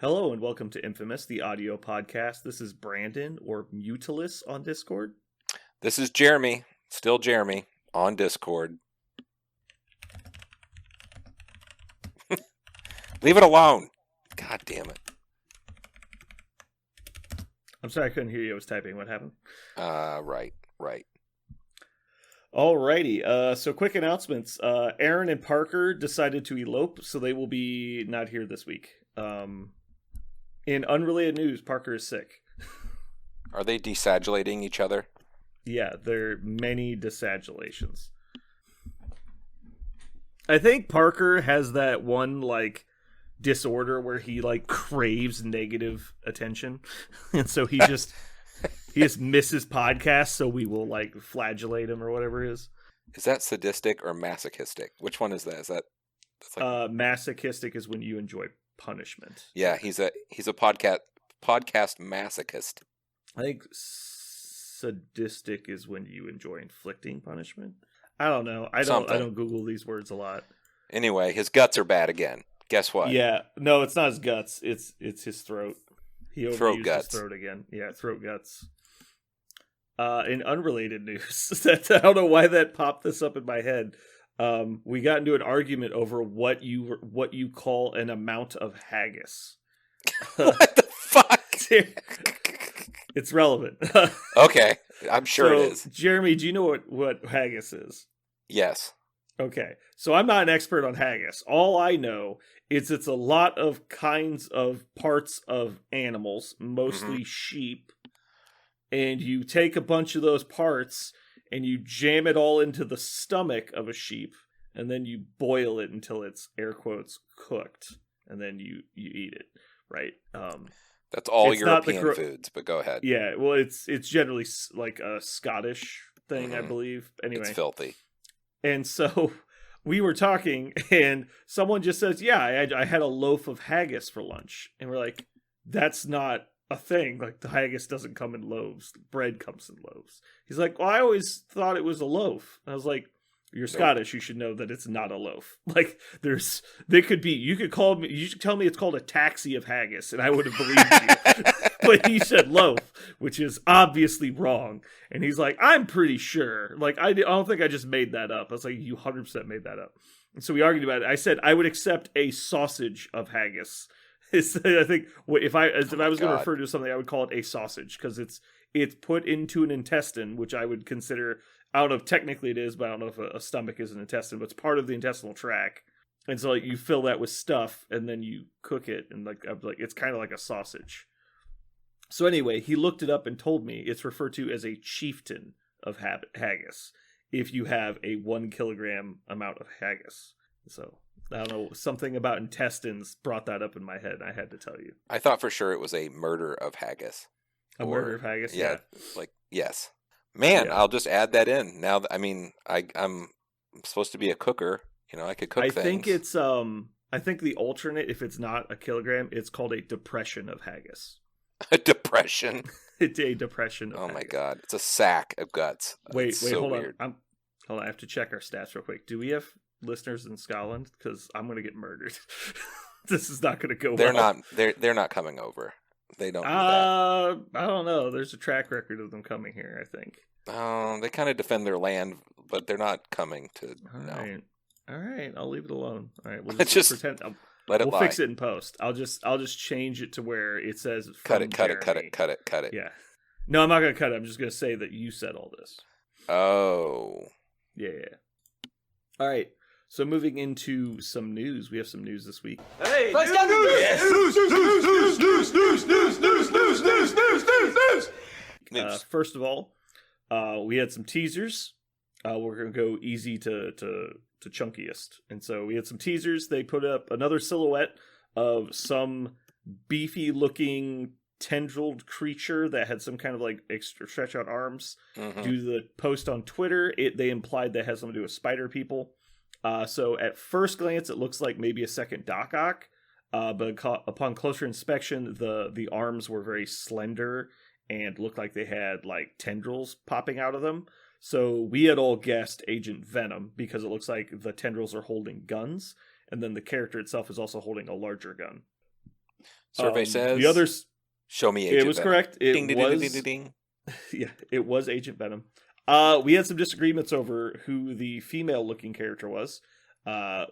Hello and welcome to Infamous, the audio podcast. This is Brandon, or Mutilus on Discord. This is Jeremy, still Jeremy, on Discord. Leave it alone. God damn it. I'm sorry I couldn't hear you. I was typing. What happened? Right. Alrighty, so quick announcements. Aaron and Parker decided to elope, so they will be not here this week. In unrelated news, Parker is sick. Are they desagilating each other? Yeah, there are many desagulations. I think Parker has that one, disorder where he, craves negative attention. And so he just misses podcasts, so we will, flagellate him or whatever it is. Is that sadistic or masochistic? Which one is that? Is that... masochistic is when you enjoy punishment. Yeah, he's a podcast masochist. I think sadistic is when you enjoy inflicting punishment. I don't know. I don't Google these words a lot. Anyway, his guts are bad again. Guess what? Yeah, no, it's not his guts. It's his throat. He overused his throat again. Yeah, throat guts. In unrelated news, I don't know why that popped this up in my head. We got into an argument over what you call an amount of haggis. What the fuck? It's relevant. Okay, I'm sure it is. Jeremy, do you know what haggis is? Yes. Okay, so I'm not an expert on haggis. All I know is it's a lot of kinds of parts of animals, mostly sheep, and you take a bunch of those parts and you jam it all into the stomach of a sheep, and then you boil it until it's, air quotes, cooked, and then you eat it, right? That's all European foods, but go ahead. Yeah, well, it's generally like a Scottish thing, I believe. Anyway, it's filthy. And so we were talking, and someone just says, yeah, I had a loaf of haggis for lunch. And we're like, that's not a thing. Like, the haggis doesn't come in loaves. Bread comes in loaves. He's like, well, I always thought it was a loaf. And I was like, you're Scottish, you should know that it's not a loaf. Like, you could tell me it's called a taxi of haggis, and I would have believed you. But he said loaf, which is obviously wrong. And he's like, I'm pretty sure. Like, I don't think I just made that up. I was like, you 100% made that up. And so we argued about it. I said I would accept a sausage of haggis. I think if I was going to refer to something, I would call it a sausage, because it's put into an intestine, which I would consider, I don't know if technically it is, but I don't know if a stomach is an intestine, but it's part of the intestinal tract. And so you fill that with stuff and then you cook it, and it's kind of like a sausage. So anyway, he looked it up and told me it's referred to as a chieftain of haggis if you have a 1 kilogram amount of haggis. So I don't know, something about intestines brought that up in my head. I had to tell you. I thought for sure it was a murder of haggis. Murder of haggis? Yeah. Yes. Man, yeah. I'll just add that in. Now, I'm supposed to be a cooker. You know, I could cook things. I think it's, I think the alternate, if it's not a kilogram, it's called a depression of haggis. A depression? It's a depression of haggis. Oh my God. It's a sack of guts. Wait, hold on. Hold on, I have to check our stats real quick. Do we have listeners in Scotland? Because I'm going to get murdered. This is not going to go well. They're not coming over. They don't do that. I don't know. There's a track record of them coming here, I think. They kind of defend their land, but they're not coming to. All right. I'll leave it alone. All right. We'll just pretend. We'll fix it in post. I'll just change it to where it says cut it. Yeah. No, I'm not going to cut it. I'm just going to say that you said all this. Oh. Yeah. All right. So moving into some news, we have some news this week. Hey, news! Yes. News. First of all, we had some teasers. We're gonna go easy to chunkiest, and so we had some teasers. They put up another silhouette of some beefy-looking tendrilled creature that had some kind of extra stretch out arms. Due to the post on Twitter, they implied that has something to do with spider people. So at first glance, it looks like maybe a second Doc Ock, but upon closer inspection, the arms were very slender and looked like they had tendrils popping out of them. So we had all guessed Agent Venom because it looks like the tendrils are holding guns, and then the character itself is also holding a larger gun. Survey says the others. show me Agent It was Venom. correct. It Ding, ding, was. ding, ding, ding. Yeah, it was Agent Venom. We had some disagreements over who the female-looking character was.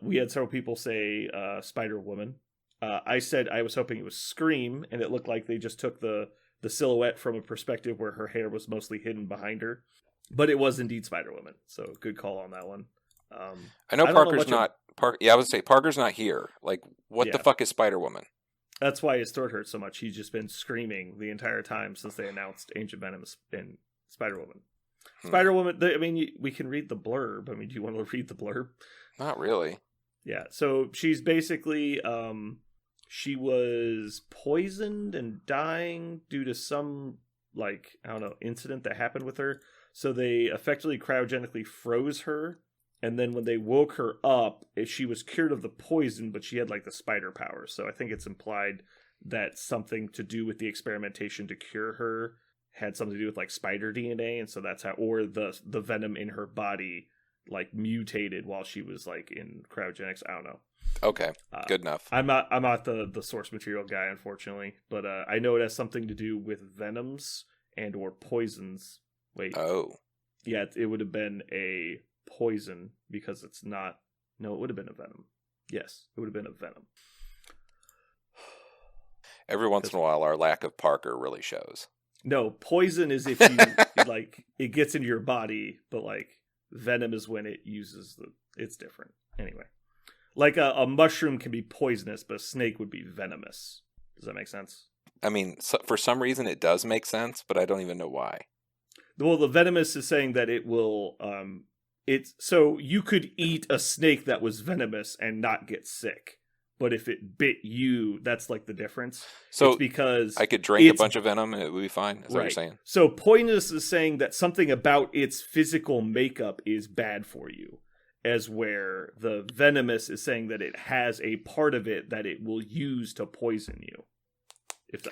We had several people say Spider-Woman. I said I was hoping it was Scream, and it looked like they just took the silhouette from a perspective where her hair was mostly hidden behind her. But it was indeed Spider-Woman, so good call on that one. I know Parker's not. Yeah, I would say Parker's not here. Like, what the fuck is Spider-Woman? That's why his throat hurts so much. He's just been screaming the entire time since they announced Agent Venom and Spider-Woman. Spider-Woman, I mean, we can read the blurb. I mean, do you want to read the blurb? Not really. Yeah, so she's basically, she was poisoned and dying due to some, like, I don't know, incident that happened with her. So they effectively cryogenically froze her. And then when they woke her up, she was cured of the poison, but she had like the spider powers. So I think it's implied that something to do with the experimentation to cure her had something to do with like spider DNA. And so that's how, or the venom in her body like mutated while she was like in cryogenics. I don't know. Okay, good enough. I'm not the source material guy, unfortunately, but I know it has something to do with venoms and or poisons. Wait. Oh. Yeah, it would have been a poison because it's not. No, it would have been a venom. Yes, it would have been a venom. Every once in a while, our lack of Parker really shows. No, poison is if you like it gets into your body, but like venom is when it uses it's different. Anyway, like a mushroom can be poisonous, but a snake would be venomous. Does that make sense? I mean, for some reason it does make sense, but I don't even know why. Well, the venomous is saying that it will. It's so you could eat a snake that was venomous and not get sick, but if it bit you, that's like the difference. So it's because I could drink a bunch of venom and it would be fine. Is that what you're saying? So poisonous is saying that something about its physical makeup is bad for you, as where the venomous is saying that it has a part of it that it will use to poison you.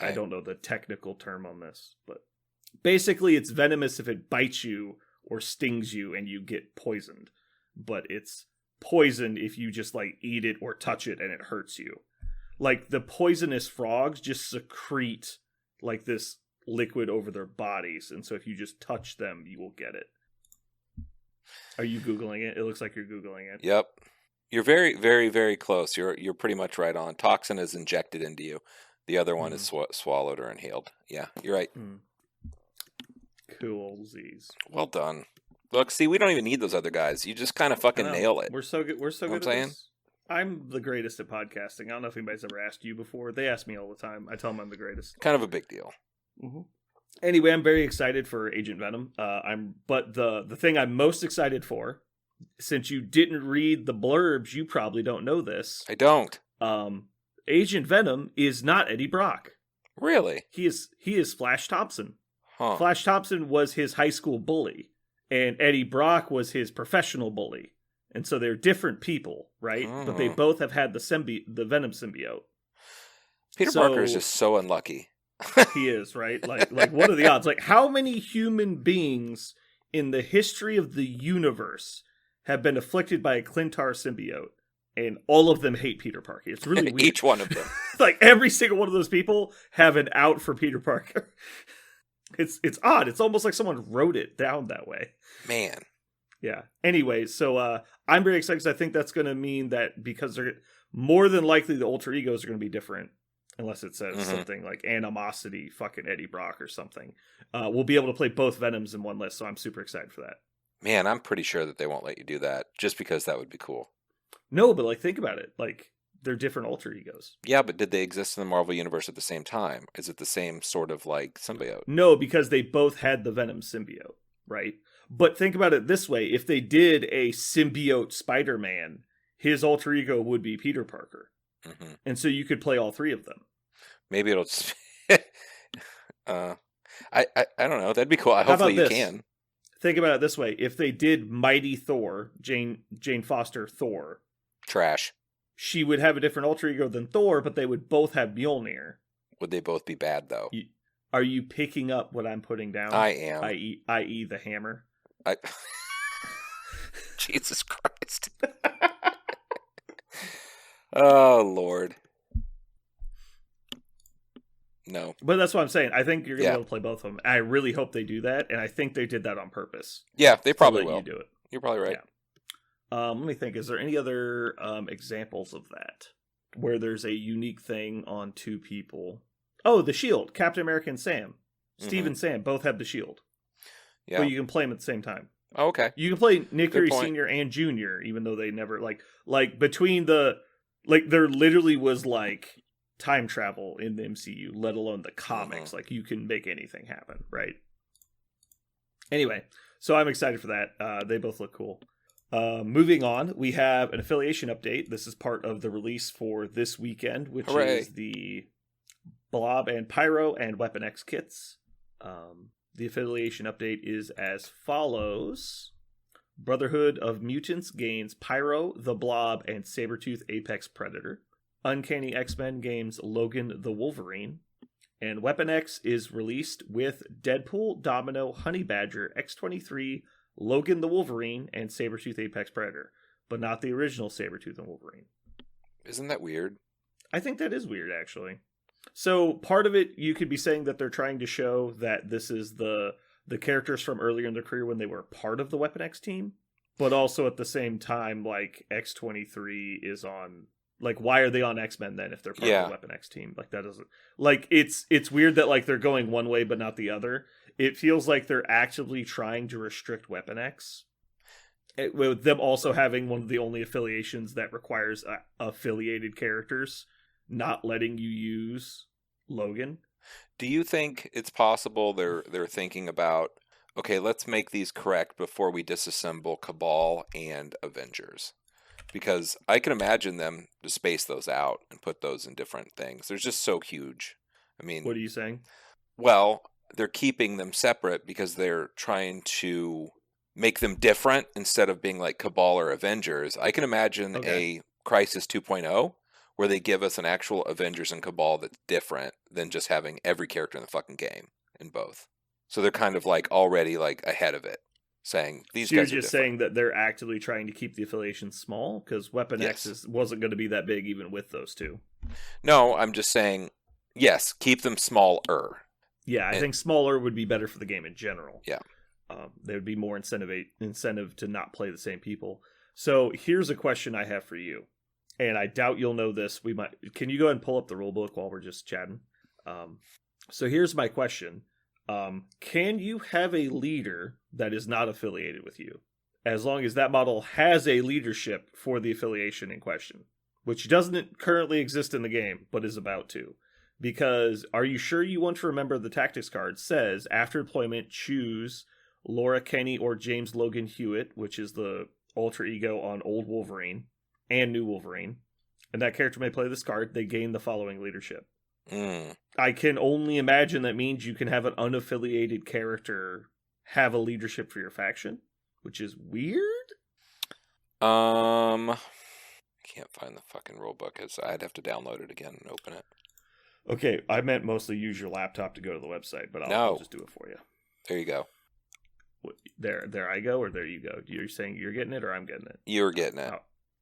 I don't know the technical term on this, but basically it's venomous if it bites you or stings you and you get poisoned, but it's poison if you just like eat it or touch it and it hurts you. Like the poisonous frogs just secrete like this liquid over their bodies, and so if you just touch them you will get it. Are you Googling it? It looks like you're Googling it. Yep. You're very, very, very close. You're pretty much right on. Toxin is injected into you. The other one is swallowed or inhaled. Yeah, you're right. Coolsies. Well done. Look, see, we don't even need those other guys. You just kind of fucking nail it. We're so good. We're so good at this. I'm the greatest at podcasting. I don't know if anybody's ever asked you before. They ask me all the time. I tell them I'm the greatest. Kind of a big deal. Mm-hmm. Anyway, I'm very excited for Agent Venom. But the thing I'm most excited for, since you didn't read the blurbs, you probably don't know this. I don't. Agent Venom is not Eddie Brock. Really? He is Flash Thompson. Huh. Flash Thompson was his high school bully, and Eddie Brock was his professional bully. And so they're different people, right? Oh. But they both have had the Venom symbiote. Peter Parker is just so unlucky. He is, right? Like what are the odds? Like, how many human beings in the history of the universe have been afflicted by a Clintar symbiote? And all of them hate Peter Parker. It's really weird. Each one of them. Like, every single one of those people have an out for Peter Parker. It's odd. It's almost like someone wrote it down that way. Man. Yeah. Anyway, so I'm very excited because I think that's going to mean that because they're more than likely the alter egos are going to be different, unless it says something like Animosity fucking Eddie Brock or something. We'll be able to play both Venoms in one list, so I'm super excited for that. Man, I'm pretty sure that they won't let you do that just because that would be cool. No, but like think about it. Like they're different alter egos. Yeah, but did they exist in the Marvel universe at the same time? Is it the same sort of like symbiote? No, because they both had the Venom symbiote, right? But think about it this way. If they did a symbiote Spider-Man, his alter ego would be Peter Parker. Mm-hmm. And so you could play all three of them. Maybe it'll just... I don't know. That'd be cool. Hopefully you can. Think about it this way. If they did Mighty Thor, Jane Foster Thor. Trash. She would have a different alter ego than Thor, but they would both have Mjolnir. Would they both be bad, though? Are you picking up what I'm putting down? I am. I.e. the hammer. Jesus Christ. Oh, Lord. No. But that's what I'm saying. I think you're going to Yeah. be able to play both of them. I really hope they do that, and I think they did that on purpose. Yeah, they probably to let will. you do it. You're probably right. Yeah. Let me think. Is there any other examples of that where there's a unique thing on two people? Oh, the shield. Captain America and Sam. Steve and Sam both have the shield. Yeah. But you can play them at the same time. Oh, okay. You can play Nick Good Fury point. Sr. and Jr., even though they never, like between the, like, there literally was, like, time travel in the MCU, let alone the comics. Like, you can make anything happen, right? Anyway, so I'm excited for that. They both look cool. Moving on, we have an affiliation update. This is part of the release for this weekend, which Hooray. is the Blob and Pyro and Weapon X kits. The affiliation update is as follows. Brotherhood of Mutants gains Pyro, the Blob, and Sabretooth Apex Predator. Uncanny X-Men gains Logan the Wolverine. And Weapon X is released with Deadpool, Domino, Honey Badger, X-23, Logan the Wolverine, and Sabretooth Apex Predator. But not the original Sabretooth and Wolverine. Isn't that weird? I think that is weird, actually. So part of it, you could be saying that they're trying to show that this is the characters from earlier in their career when they were part of the Weapon X team. But also at the same time, like, X-23 is on... Like, why are they on X-Men then if they're part of the Weapon X team? Like, that doesn't... Like, it's weird that, like, they're going one way but not the other. It feels like they're actively trying to restrict Weapon X. With them also having one of the only affiliations that requires affiliated characters, not letting you use Logan. Do you think it's possible they're thinking about, okay, let's make these correct before we disassemble Cabal and Avengers? Because I can imagine them to space those out and put those in different things. They're just so huge. I mean, What are you saying? Well, they're keeping them separate because they're trying to make them different instead of being like Cabal or Avengers. I can imagine a Crisis 2.0 where they give us an actual Avengers and Cabal that's different than just having every character in the fucking game in both. So they're kind of like already like ahead of it, saying these So guys you're are just different. saying that they're actively trying to keep the affiliation small? Because Weapon Yes. X wasn't going to be that big even with those two. No, I'm just saying, yes, keep them smaller. Yeah, I think smaller would be better for the game in general. Yeah. There would be more incentive to not play the same people. So here's a question I have for you, and I doubt you'll know this. Can you go ahead and pull up the rule book while we're just chatting? So here's my question. Can you have a leader that is not affiliated with you, as long as that model has a leadership for the affiliation in question, which doesn't currently exist in the game, but is about to? Because are you sure you want to remember the tactics card says, after deployment, choose Laura Kenny or James Logan Hewitt, which is the alter ego on Old Wolverine and New Wolverine, and that character may play this card. They gain the following leadership. I can only imagine that means you can have an unaffiliated character have a leadership for your faction, which is weird. I can't find the fucking rulebook. I'd have to download it again and open it. Okay, I meant mostly use your laptop to go to the website, but I'll just do it for you. There you go. There I go, or there you go. You're saying you're getting it, or I'm getting it? You're getting it.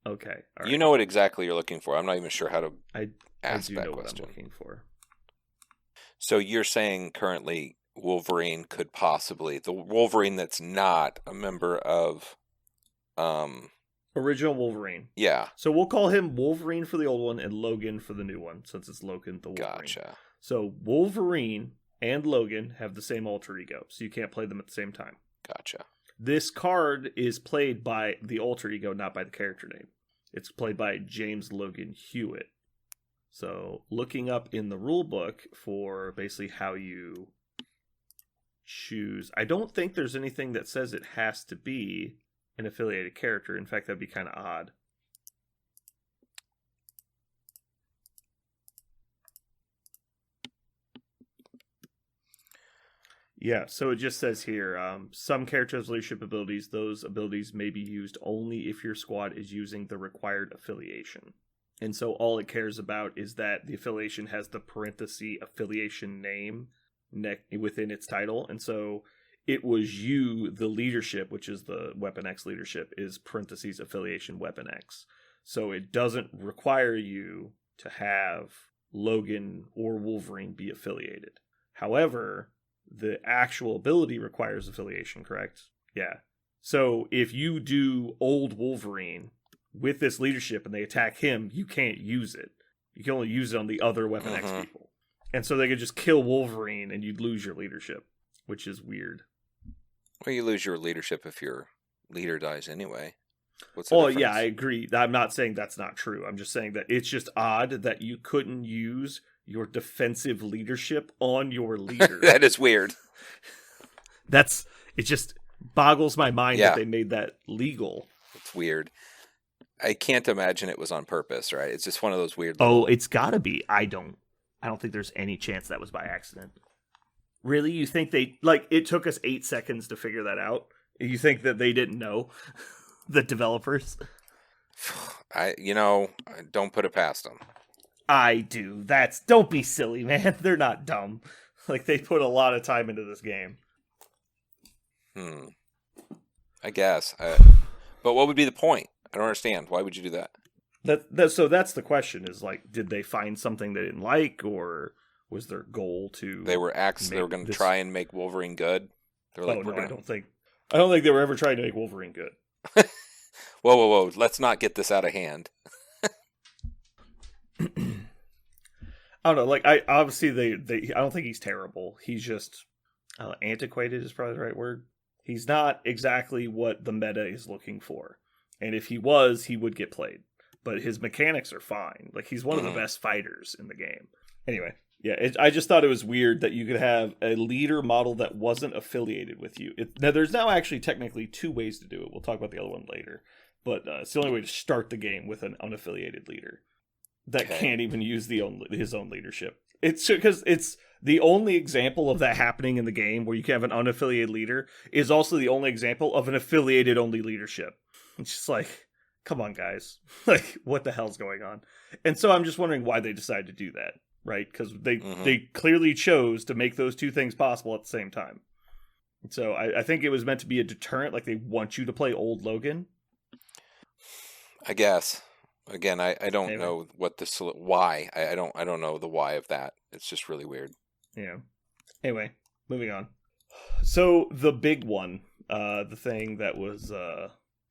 Oh, okay. All right. You know what exactly you're looking for. I'm not even sure how to ask I do that know question. What I'm looking for. So you're saying currently Wolverine could possibly, the Wolverine that's not a member of Original Wolverine. Yeah. So we'll call him Wolverine for the old one and Logan for the new one, since it's Logan the Wolverine. Gotcha. So Wolverine and Logan have the same alter ego, so you can't play them at the same time. Gotcha. This card is played by the alter ego, not by the character name. It's played by James Logan Hewitt. So looking up in the rule book for basically how you choose, I don't think there's anything that says it has to be an affiliated character. In fact, that'd be kind of odd. Yeah, so it just says here, some characters' leadership abilities, those abilities may be used only if your squad is using the required affiliation. And so all it cares about is that the affiliation has the parenthesis affiliation name within its title. And so it was you, the leadership, which is the Weapon X leadership, is parentheses affiliation Weapon X. So it doesn't require you to have Logan or Wolverine be affiliated. However, the actual ability requires affiliation, correct? Yeah. So if you do old Wolverine with this leadership and they attack him, you can't use it. You can only use it on the other Weapon X people. And so they could just kill Wolverine and you'd lose your leadership, which is weird. Well, you lose your leadership if your leader dies anyway. What's the difference? Yeah, I agree. I'm not saying that's not true. I'm just saying that it's just odd that you couldn't use your defensive leadership on your leader. That is weird. It just boggles my mind that they made that legal. It's weird. I can't imagine it was on purpose, right? It's just one of those weird. Oh, it's gotta be. I don't think there's any chance that was by accident. Really? You think it took us 8 seconds to figure that out? You think that they didn't know? The developers? Don't put it past them. I do. Don't be silly, man. They're not dumb. They put a lot of time into this game. I guess. But what would be the point? I don't understand. Why would you do that? So that's the question is did they find something they didn't like, or was their goal to they were going to try and make Wolverine good? They're like, I don't think they were ever trying to make Wolverine good. Whoa. Let's not get this out of hand. I don't know. I don't think he's terrible. He's just antiquated is probably the right word. He's not exactly what the meta is looking for. And if he was, he would get played. But his mechanics are fine. He's one of the best fighters in the game. Anyway, yeah, I just thought it was weird that you could have a leader model that wasn't affiliated with you. Now, there's now actually technically 2 ways to do it. We'll talk about the other one later. But it's the only way to start the game with an unaffiliated leader that can't even use his own leadership. It's because it's the only example of that happening in the game where you can have an unaffiliated leader is also the only example of an affiliated only leadership. It's just come on, guys. What the hell's going on? And so I'm just wondering why they decided to do that, right? Because they clearly chose to make those 2 things possible at the same time. So I think it was meant to be a deterrent, they want you to play old Logan. I guess. Again, I don't know what why. I don't know the why of that. It's just really weird. Yeah. Anyway, moving on. So the big one, the thing that was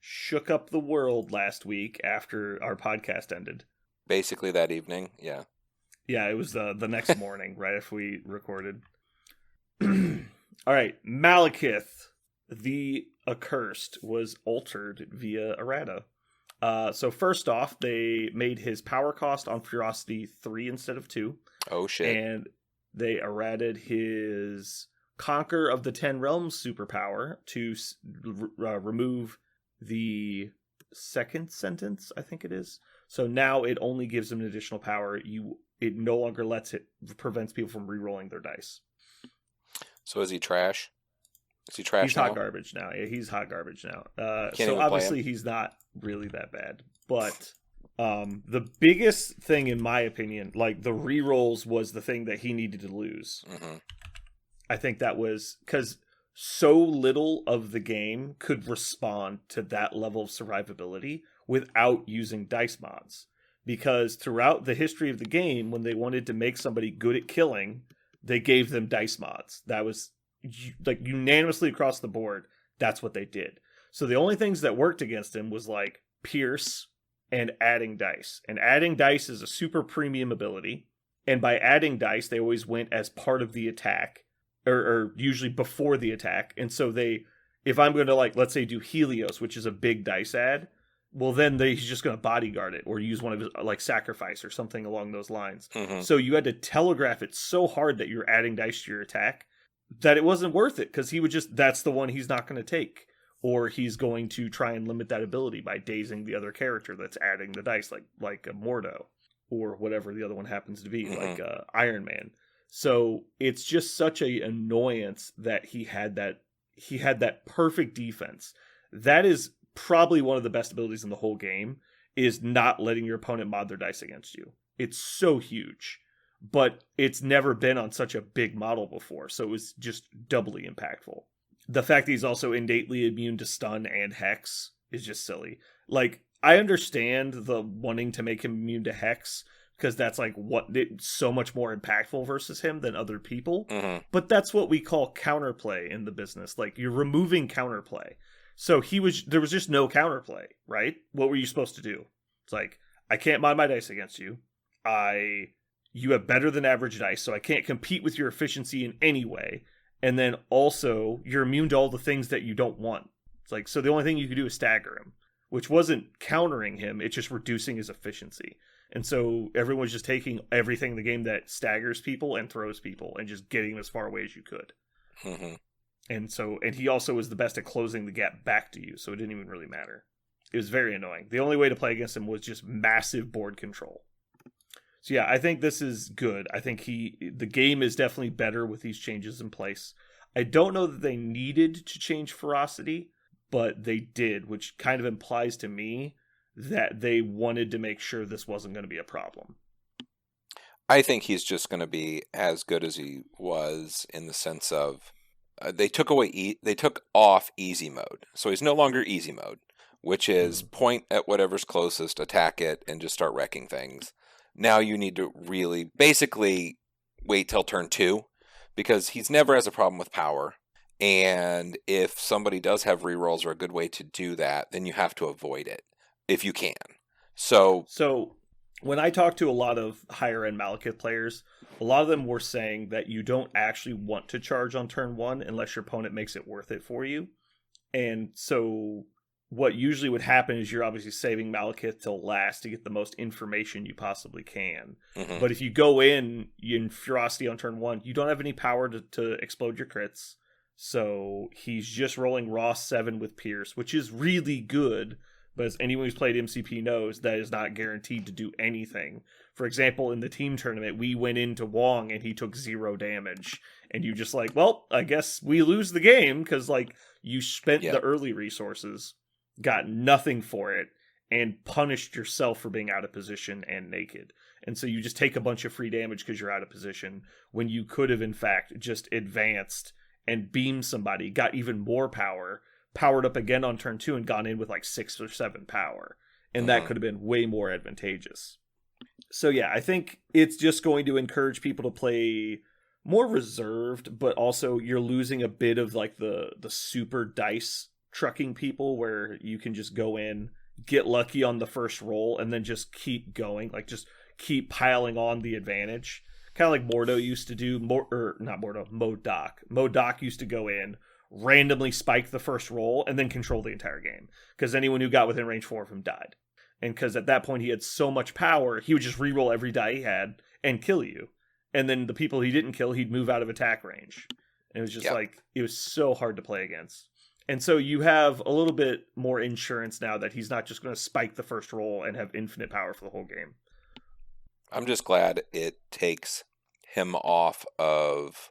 shook up the world last week after our podcast ended. Basically that evening, yeah. Yeah, it was the next morning, right after we recorded. All right, Malekith, the Accursed, was altered via errata. So first off, they made his power cost on Ferocity 3 instead of 2. Oh, shit. And they errated his Conquer of the Ten Realms superpower to remove the second sentence, I think it is. So now it only gives him an additional power. It no longer prevents people from re-rolling their dice. So is he trash? Is he trash He's now? hot garbage now. Yeah, he's hot garbage now. Can't so obviously he's not really that bad. But the biggest thing, in my opinion, the re-rolls was the thing that he needed to lose. Mm-hmm. I think that was because so little of the game could respond to that level of survivability without using dice mods. Because throughout the history of the game, when they wanted to make somebody good at killing, they gave them dice mods. That was unanimously across the board. That's what they did. So the only things that worked against him was Pierce and adding dice. And adding dice is a super premium ability. And by adding dice, they always went as part of the attack. Or usually before the attack. And so if I'm going to let's say do Helios, which is a big dice add, well then he's just going to bodyguard it or use one of his sacrifice or something along those lines. Mm-hmm. So you had to telegraph it so hard that you're adding dice to your attack that it wasn't worth it because he would that's the one he's not going to take. Or he's going to try and limit that ability by dazing the other character that's adding the dice like a Mordo or whatever the other one happens to be, like Iron Man. So it's just such an annoyance that he had that perfect defense. That is probably one of the best abilities in the whole game, is not letting your opponent mod their dice against you. It's so huge, but it's never been on such a big model before. So it was just doubly impactful. The fact that he's also innately immune to stun and hex is just silly. I understand the wanting to make him immune to hex, because that's like so much more impactful versus him than other people. Mm-hmm. But that's what we call counterplay in the business. Like, you're removing counterplay. So there was just no counterplay, right? What were you supposed to do? It's like, I can't mod my dice against you. You have better than average dice, so I can't compete with your efficiency in any way. And then also, you're immune to all the things that you don't want. It's like, so the only thing you could do is stagger him, which wasn't countering him, it's just reducing his efficiency. And so everyone's just taking everything in the game that staggers people and throws people and just getting them as far away as you could. Mm-hmm. And he also was the best at closing the gap back to you, so it didn't even really matter. It was very annoying. The only way to play against him was just massive board control. So yeah, I think this is good. I think the game is definitely better with these changes in place. I don't know that they needed to change ferocity, but they did, which kind of implies to me that they wanted to make sure this wasn't going to be a problem. I think he's just going to be as good as he was, in the sense of they took off easy mode, so he's no longer easy mode, which is point at whatever's closest, attack it, and just start wrecking things. Now you need to really basically wait till turn 2, because he's never has a problem with power. And if somebody does have rerolls or a good way to do that, then you have to avoid it if you can. So when I talked to a lot of higher end Malekith players, a lot of them were saying that you don't actually want to charge on turn 1 unless your opponent makes it worth it for you. And so what usually would happen is you're obviously saving Malekith till last to get the most information you possibly can. Mm-hmm. But if you go in Ferocity on turn 1, you don't have any power to explode your crits. So he's just rolling Raw 7 with Pierce, which is really good. But as anyone who's played MCP knows, that is not guaranteed to do anything. For example, in the team tournament, we went into Wong and he took 0 damage. And you just like, well, I guess we lose the game because like you spent the early resources, got nothing for it, and punished yourself for being out of position and naked. And so you just take a bunch of free damage because you're out of position when you could have, in fact, just advanced and beamed somebody, got even more power, powered up again on turn 2, and gone in with like 6 or 7 power. And that could have been way more advantageous. So yeah, I think it's just going to encourage people to play more reserved, but also you're losing a bit of like the super dice trucking people where you can just go in, get lucky on the first roll, and then just keep going, like just keep piling on the advantage. Kind of like Mordo used to do, Modok. Modok used to go in, randomly spike the first roll, and then control the entire game. Because anyone who got within range 4 of him died. And because at that point he had so much power, he would just reroll every die he had and kill you. And then the people he didn't kill, he'd move out of attack range. And it was just like, it was so hard to play against. And so you have a little bit more insurance now that he's not just going to spike the first roll and have infinite power for the whole game. I'm just glad it takes him off of,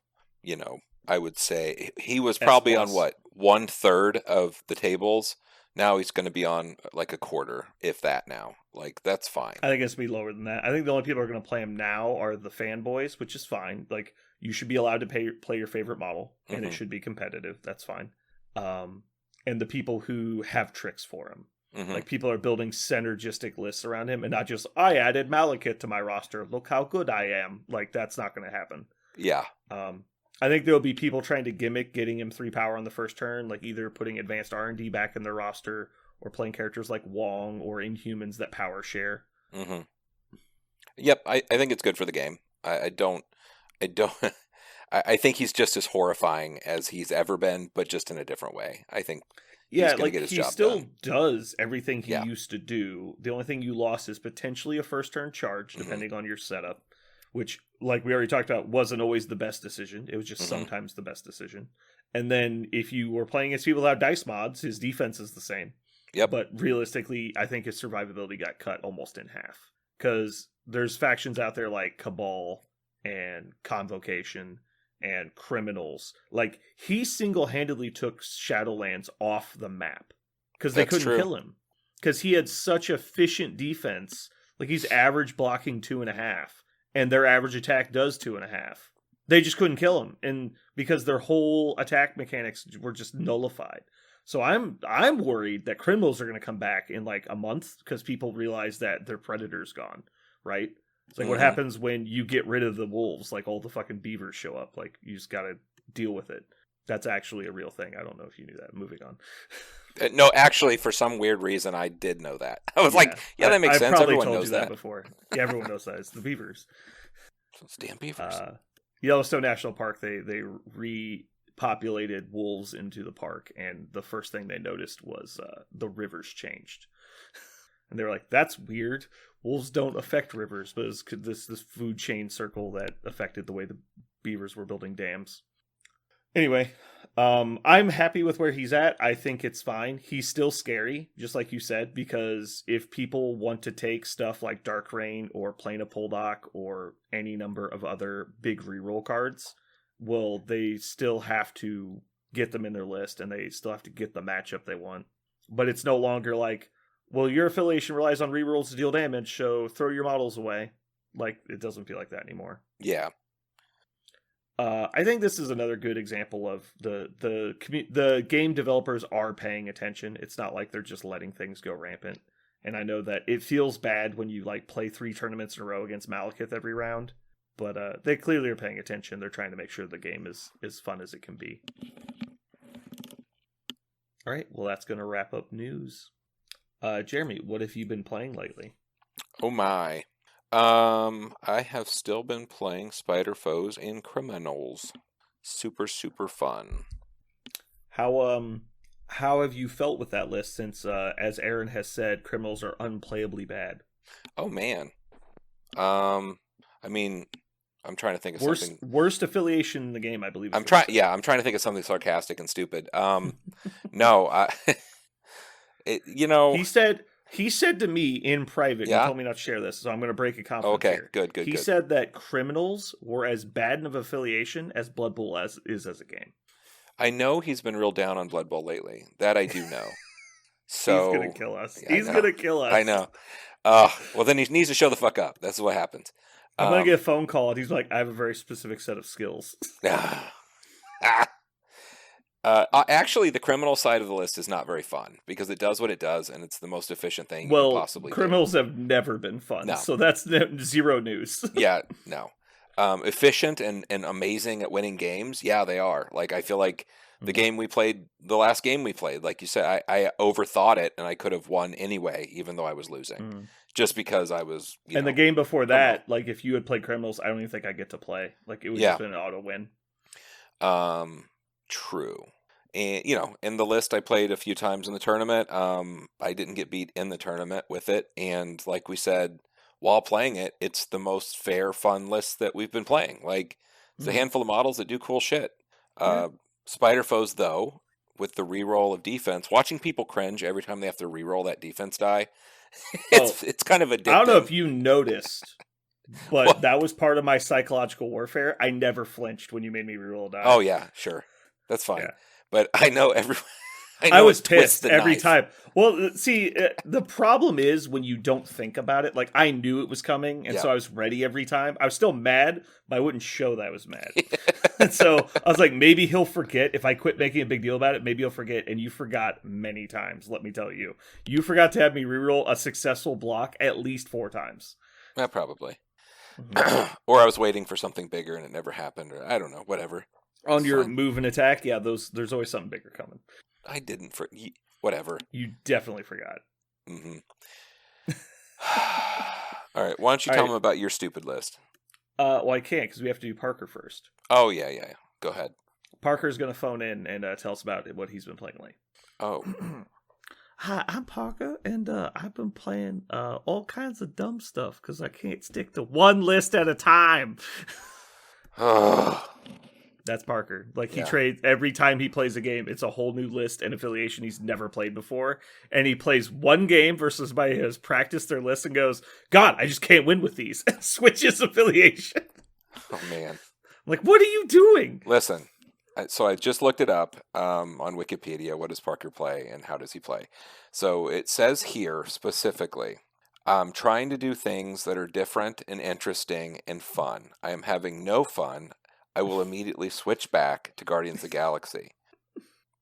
I would say he was probably on 1/3 of the tables. Now he's going to be on like a quarter, if that now. Like, that's fine. I think it's going to be lower than that. I think the only people who are going to play him now are the fanboys, which is fine. Like, you should be allowed to play your favorite model, and it should be competitive. That's fine. And the people who have tricks for him. Like, people are building synergistic lists around him and not just, I added Malekith to my roster. Look how good I am. Like, that's not going to happen. Yeah. I think there'll be people trying to gimmick getting him 3 power on the first turn, like either putting advanced R&D back in their roster or playing characters like Wong or Inhumans that power share. Yep, I think it's good for the game. I think he's just as horrifying as he's ever been, but just in a different way. I think he's gonna get his job done. Does everything he used to do. The only thing you lost is potentially a first turn charge, depending on your setup, which, like we already talked about, wasn't always the best decision. It was just sometimes the best decision. And then if you were playing against people without dice mods, his defense is the same. Yep. But realistically, I think his survivability got cut almost in half. Because there's factions out there like Cabal and Convocation and Criminals. Like, he single-handedly took Shadowlands off the map. Because they couldn't kill him. Because he had such efficient defense. Like, he's average blocking 2.5. And their average attack does 2.5. They just couldn't kill him. And because their whole attack mechanics were just nullified. So I'm worried that Criminals are going to come back in like a month because people realize that their Predator's gone, right? It's like what happens when you get rid of the wolves? Like all the fucking beavers show up. Like you just gotta deal with it. That's actually a real thing. I don't know if you knew that. Moving on. No, actually, for some weird reason, I did know that. I was like, yeah, that makes sense. Everyone knows that before. Yeah, everyone knows that. It's the beavers. Those damn beavers. Yellowstone National Park, they repopulated wolves into the park, and the first thing they noticed was the rivers changed. And they were like, that's weird. Wolves don't affect rivers, but it's this food chain circle that affected the way the beavers were building dams. Anyway, I'm happy with where he's at. I think it's fine. He's still scary, just like you said, because if people want to take stuff like Dark Rain or Plane of Poldock or any number of other big reroll cards, well, they still have to get them in their list, and they still have to get the matchup they want. But it's no longer like, well, your affiliation relies on rerolls to deal damage, so throw your models away. Like, it doesn't feel like that anymore. Yeah. I think this is another good example of the game developers are paying attention. It's not like they're just letting things go rampant. And I know that it feels bad when you like play 3 tournaments in a row against Malekith every round, but they clearly are paying attention. They're trying to make sure the game is as fun as it can be. All right, well, that's going to wrap up news. Jeremy, what have you been playing lately? Oh my. I have still been playing Spider Foes and Criminals. Super, super fun. How have you felt with that list since, as Aaron has said, Criminals are unplayably bad? Oh man. I mean, I'm trying to think of something. Worst affiliation in the game, I believe. I'm trying to think of something sarcastic and stupid. No, He said to me in private, he told me not to share this, so I'm going to break a confidence here. Good. He said that Criminals were as bad of affiliation as Blood Bowl is as a game. I know he's been real down on Blood Bowl lately. That I do know. So he's going to kill us. He's going to kill us. I know. Well, then he needs to show the fuck up. That's what happens. I'm going to get a phone call, and he's like, I have a very specific set of skills. Actually, the criminal side of the list is not very fun because it does what it does, and it's the most efficient thing you can possibly do. Criminals have never been fun, so that's zero news. Yeah, no. Efficient and amazing at winning games, yeah, they are. Like, I feel like the last game we played, like you said, I overthought it, and I could have won anyway, even though I was losing, just because I was, the game before that, like, if you had played Criminals, I don't even think I get to play. Like, it would have been an auto win. True. And, in the list I played a few times in the tournament. I didn't get beat in the tournament with it. And like we said, while playing it, it's the most fair, fun list that we've been playing. Like, it's a handful of models that do cool shit. Spider Foes, though, with the reroll of defense, watching people cringe every time they have to reroll that defense die, it's kind of addictive. I don't know if you noticed, but that was part of my psychological warfare. I never flinched when you made me reroll a die. Oh, yeah, sure. That's fine. Yeah. But I know I was pissed every time. Well, see, the problem is when you don't think about it. Like, I knew it was coming, and so I was ready every time. I was still mad, but I wouldn't show that I was mad. And so I was like, maybe he'll forget. If I quit making a big deal about it, maybe he'll forget. And you forgot many times, let me tell you. You forgot to have me reroll a successful block at least 4 times. Probably. Mm-hmm. Or I was waiting for something bigger and it never happened, or I don't know, whatever. On your move and attack, there's always something bigger coming. I didn't whatever. You definitely forgot. Mm-hmm. All right, why don't you tell them about your stupid list? Well, I can't because we have to do Parker first. Oh, yeah. Go ahead. Parker's going to phone in and tell us about what he's been playing lately. Oh. Hi, I'm Parker, and I've been playing all kinds of dumb stuff because I can't stick to one list at a time. That's Parker. Like, he trades every time he plays a game. It's a whole new list and affiliation he's never played before. And he plays one game versus somebody who has practiced their list and goes, God, I just can't win with these. Switches affiliation. Oh, man. I'm like, what are you doing? Listen, so I just looked it up on Wikipedia. What does Parker play and how does he play? So it says here specifically, I'm trying to do things that are different and interesting and fun. I am having no fun. I will immediately switch back to Guardians of the Galaxy.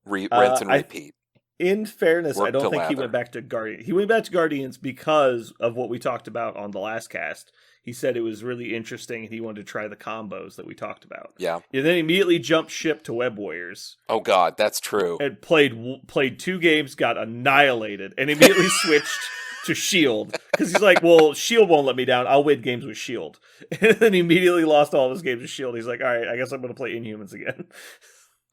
Rinse and repeat. In fairness, I don't think he went back to Guardians. He went back to Guardians because of what we talked about on the last cast. he said it was really interesting and he wanted to try the combos that we talked about. Yeah. And then immediately jumped ship to Web Warriors. Oh God, that's true. And played 2 games, got annihilated, and immediately switched to Shield because he's like, well, Shield won't let me down. I'll win games with Shield. And then he immediately lost all of his games with Shield. He's like, all right, I guess I'm going to play Inhumans again.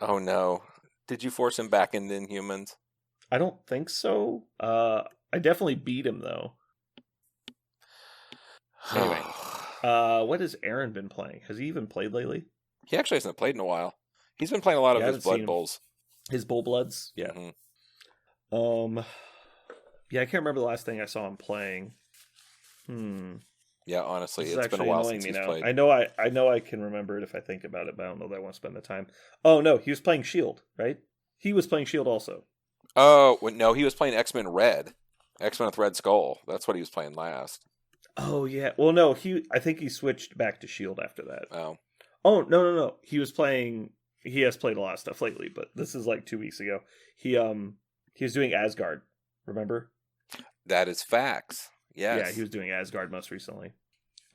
Oh no. Did you force him back into Inhumans? I don't think so. I definitely beat him though. Anyway, what has Aaron been playing? Has he even played lately? He actually hasn't played in a while. He's been playing a lot of his Blood Bowls. His Bull Bloods? Yeah. Mm-hmm. Yeah, I can't remember the last thing I saw him playing. Yeah, honestly, it's been a while since he's played. I know I can remember it if I think about it, but I don't know that I want to spend the time. Oh no, he was playing Shield, right? He was playing Shield also. Oh, no, he was playing X-Men Red. X-Men with Red Skull. That's what he was playing last. Oh yeah. Well, no, I think he switched back to Shield after that. Oh. Oh, no. He has played a lot of stuff lately, but this is like 2 weeks ago. He was doing Asgard, remember? That is facts. Yes. Yeah, he was doing Asgard most recently.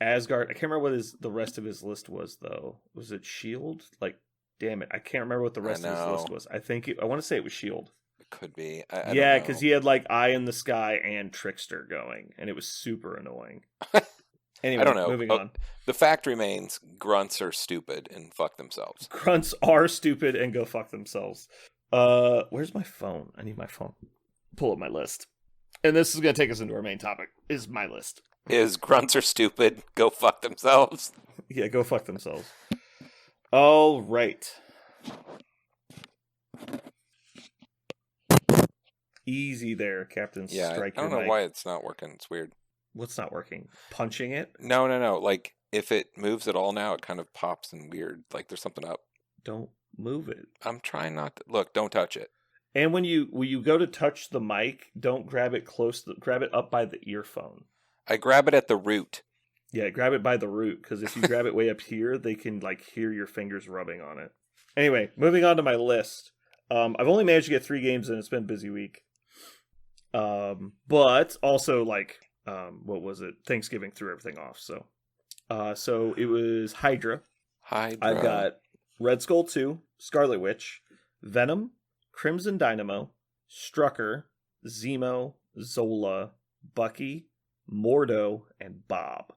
Asgard, I can't remember what the rest of his list was though. Was it Shield? Like, damn it, I can't remember what the rest of his list was. I want to say it was Shield. It could be. Yeah, because he had like Eye in the Sky and Trickster going, and it was super annoying. Anyway, I don't know. Moving on. The fact remains, grunts are stupid and fuck themselves. Grunts are stupid and go fuck themselves. Where's my phone? I need my phone. Pull up my list. And this is going to take us into our main topic, is my list. Is grunts are stupid, go fuck themselves. Yeah, go fuck themselves. All right. Easy there, Captain Strike. I don't know why it's not working. It's weird. What's not working? Punching it? No. Like, if it moves at all now, it kind of pops and weird. Like, there's something up. Don't move it. I'm trying not to. Look, don't touch it. And when you go to touch the mic, don't grab it grab it up by the earphone. I grab it at the root. Yeah, grab it by the root, because if you grab it way up here, they can like hear your fingers rubbing on it. Anyway, moving on to my list. I've only managed to get 3 games in. It's been a busy week. But also like, what was it? Thanksgiving threw everything off. So it was Hydra. I've got Red Skull 2, Scarlet Witch, Venom, Crimson Dynamo, Strucker, Zemo, Zola, Bucky, Mordo, and Bob.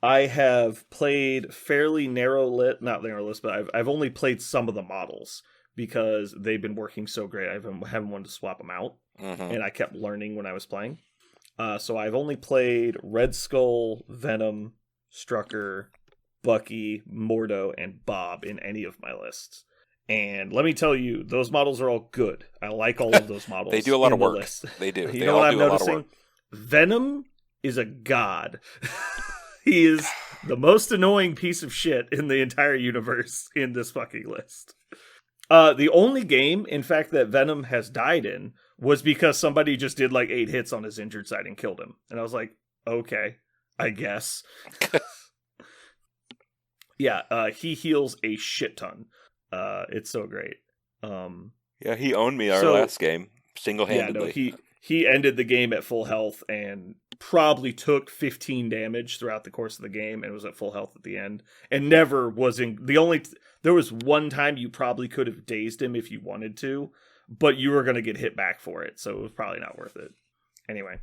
I have played fairly not narrow list, but I've only played some of the models because they've been working so great. I haven't wanted to swap them out, and I kept learning when I was playing. So I've only played Red Skull, Venom, Strucker, Bucky, Mordo, and Bob in any of my lists. And let me tell you, those models are all good. I like all of those models. They do a lot of work. They do. You know what I'm noticing? Venom is a god. He is the most annoying piece of shit in the entire universe in this fucking list. The only game, in fact, that Venom has died in was because somebody just did like 8 hits on his injured side and killed him. And I was like, okay, I guess. Yeah, he heals a shit ton. It's so great. Yeah, he owned me our last game single-handedly. Yeah, no, he ended the game at full health and probably took 15 damage throughout the course of the game and was at full health at the end. And never was in there was one time you probably could have dazed him if you wanted to, but you were going to get hit back for it, so it was probably not worth it. Anyway,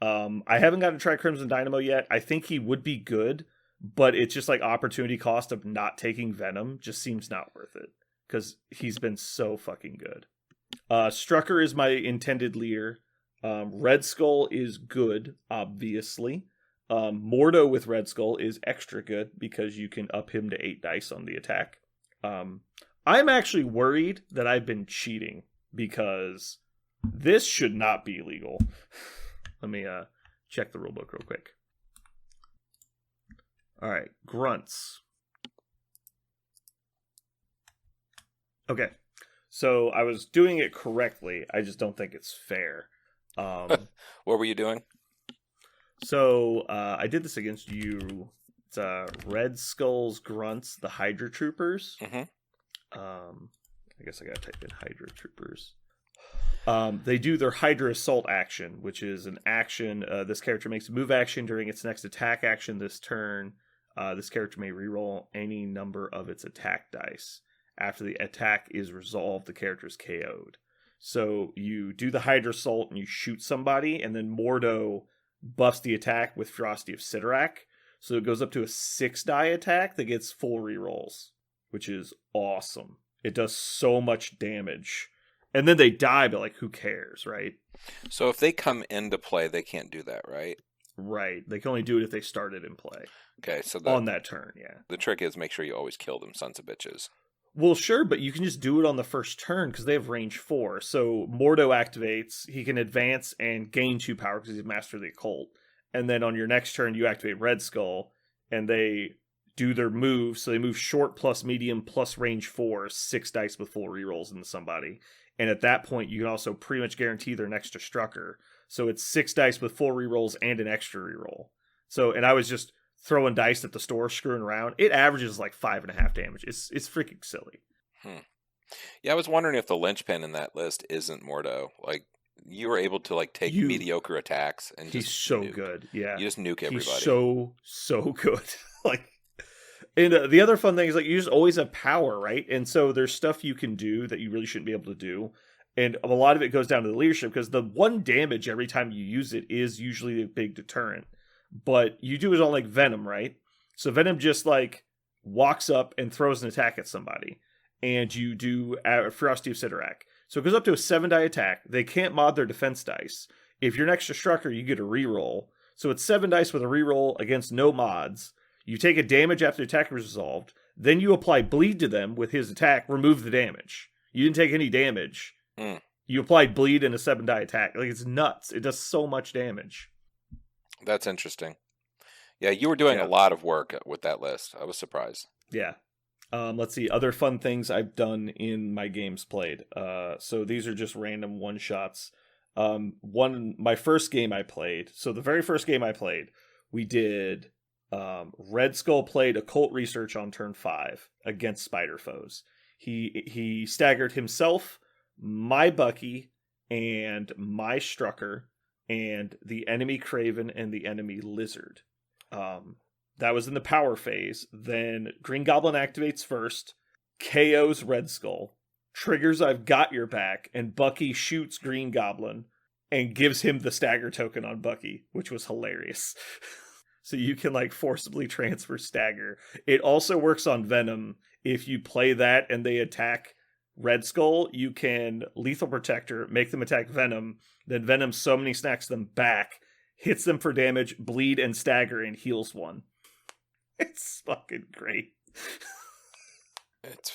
I haven't gotten to try Crimson Dynamo yet. I think he would be good, but it's just like opportunity cost of not taking Venom just seems not worth it because he's been so fucking good. Strucker is my intended leader. Red Skull is good, obviously. Mordo with Red Skull is extra good because you can up him to 8 dice on the attack. I'm actually worried that I've been cheating because this should not be legal. Let me check the rulebook real quick. All right, grunts. Okay, so I was doing it correctly. I just don't think it's fair. What were you doing? So I did this against you. It's Red Skull's grunts, the Hydra Troopers. Mm-hmm. I guess I gotta type in Hydra Troopers. They do their Hydra Assault action, which is an action. This character makes a move action during its next attack action this turn. This character may reroll any number of its attack dice. After the attack is resolved, the character is KO'd. So you do the Hydra Assault and you shoot somebody, and then Mordo buffs the attack with Ferocity of Sidorak. So it goes up to a 6-die attack that gets full rerolls, which is awesome. It does so much damage. And then they die, but like, who cares, right? So if they come into play, they can't do that, right? Right. They can only do it if they started in play. Okay, so on that turn, yeah. The trick is make sure you always kill them sons of bitches. Well, sure, but you can just do it on the first turn because they have range 4. So Mordo activates, he can advance and gain 2 power because he's Master of the Occult. And then on your next turn, you activate Red Skull, and they do their move. So they move short plus medium plus range 4, 6 dice with full rerolls into somebody. And at that point, you can also pretty much guarantee their next Destructor. So it's 6 dice with full rerolls and an extra reroll. So, and I was just throwing dice at the store, screwing around. It averages like 5.5 damage. It's freaking silly. Yeah, I was wondering if the linchpin in that list isn't Mordo. Like, you were able to like take mediocre attacks and he's just so good. Yeah, you just nuke everybody. He's so good. Like, and the other fun thing is like you just always have power, right? And so there's stuff you can do that you really shouldn't be able to do. And a lot of it goes down to the leadership because the 1 damage every time you use it is usually a big deterrent. But you do it on like Venom, right? So Venom just like walks up and throws an attack at somebody. And you do Ferocity of Sidorak. So it goes up to a 7-die attack. They can't mod their defense dice. If you're next Destructor, you get a reroll. So it's 7 dice with a reroll against no mods. You take a damage after the attack is resolved. Then you apply bleed to them with his attack, remove the damage. You didn't take any damage. You applied bleed in a 7-die attack. Like, it's nuts. It does so much damage. That's interesting. Yeah, you were doing a lot of work with that list. I was surprised. Yeah. Let's see. Other fun things I've done in my games played. So these are just random one-shots. My first game I played. So the very first game I played, we did Red Skull played Occult Research on turn 5 against Spider Foes. He staggered himself, my Bucky, and my Strucker, and the enemy Craven and the enemy Lizard. That was in the power phase. Then Green Goblin activates first, KOs Red Skull, triggers I've Got Your Back, and Bucky shoots Green Goblin and gives him the stagger token on Bucky, which was hilarious. So you can like forcibly transfer stagger. It also works on Venom. If you play that and they attack Red Skull, you can Lethal Protector, make them attack Venom, then Venom summoning snacks them back, hits them for damage, bleed, and stagger, and heals 1. It's fucking great.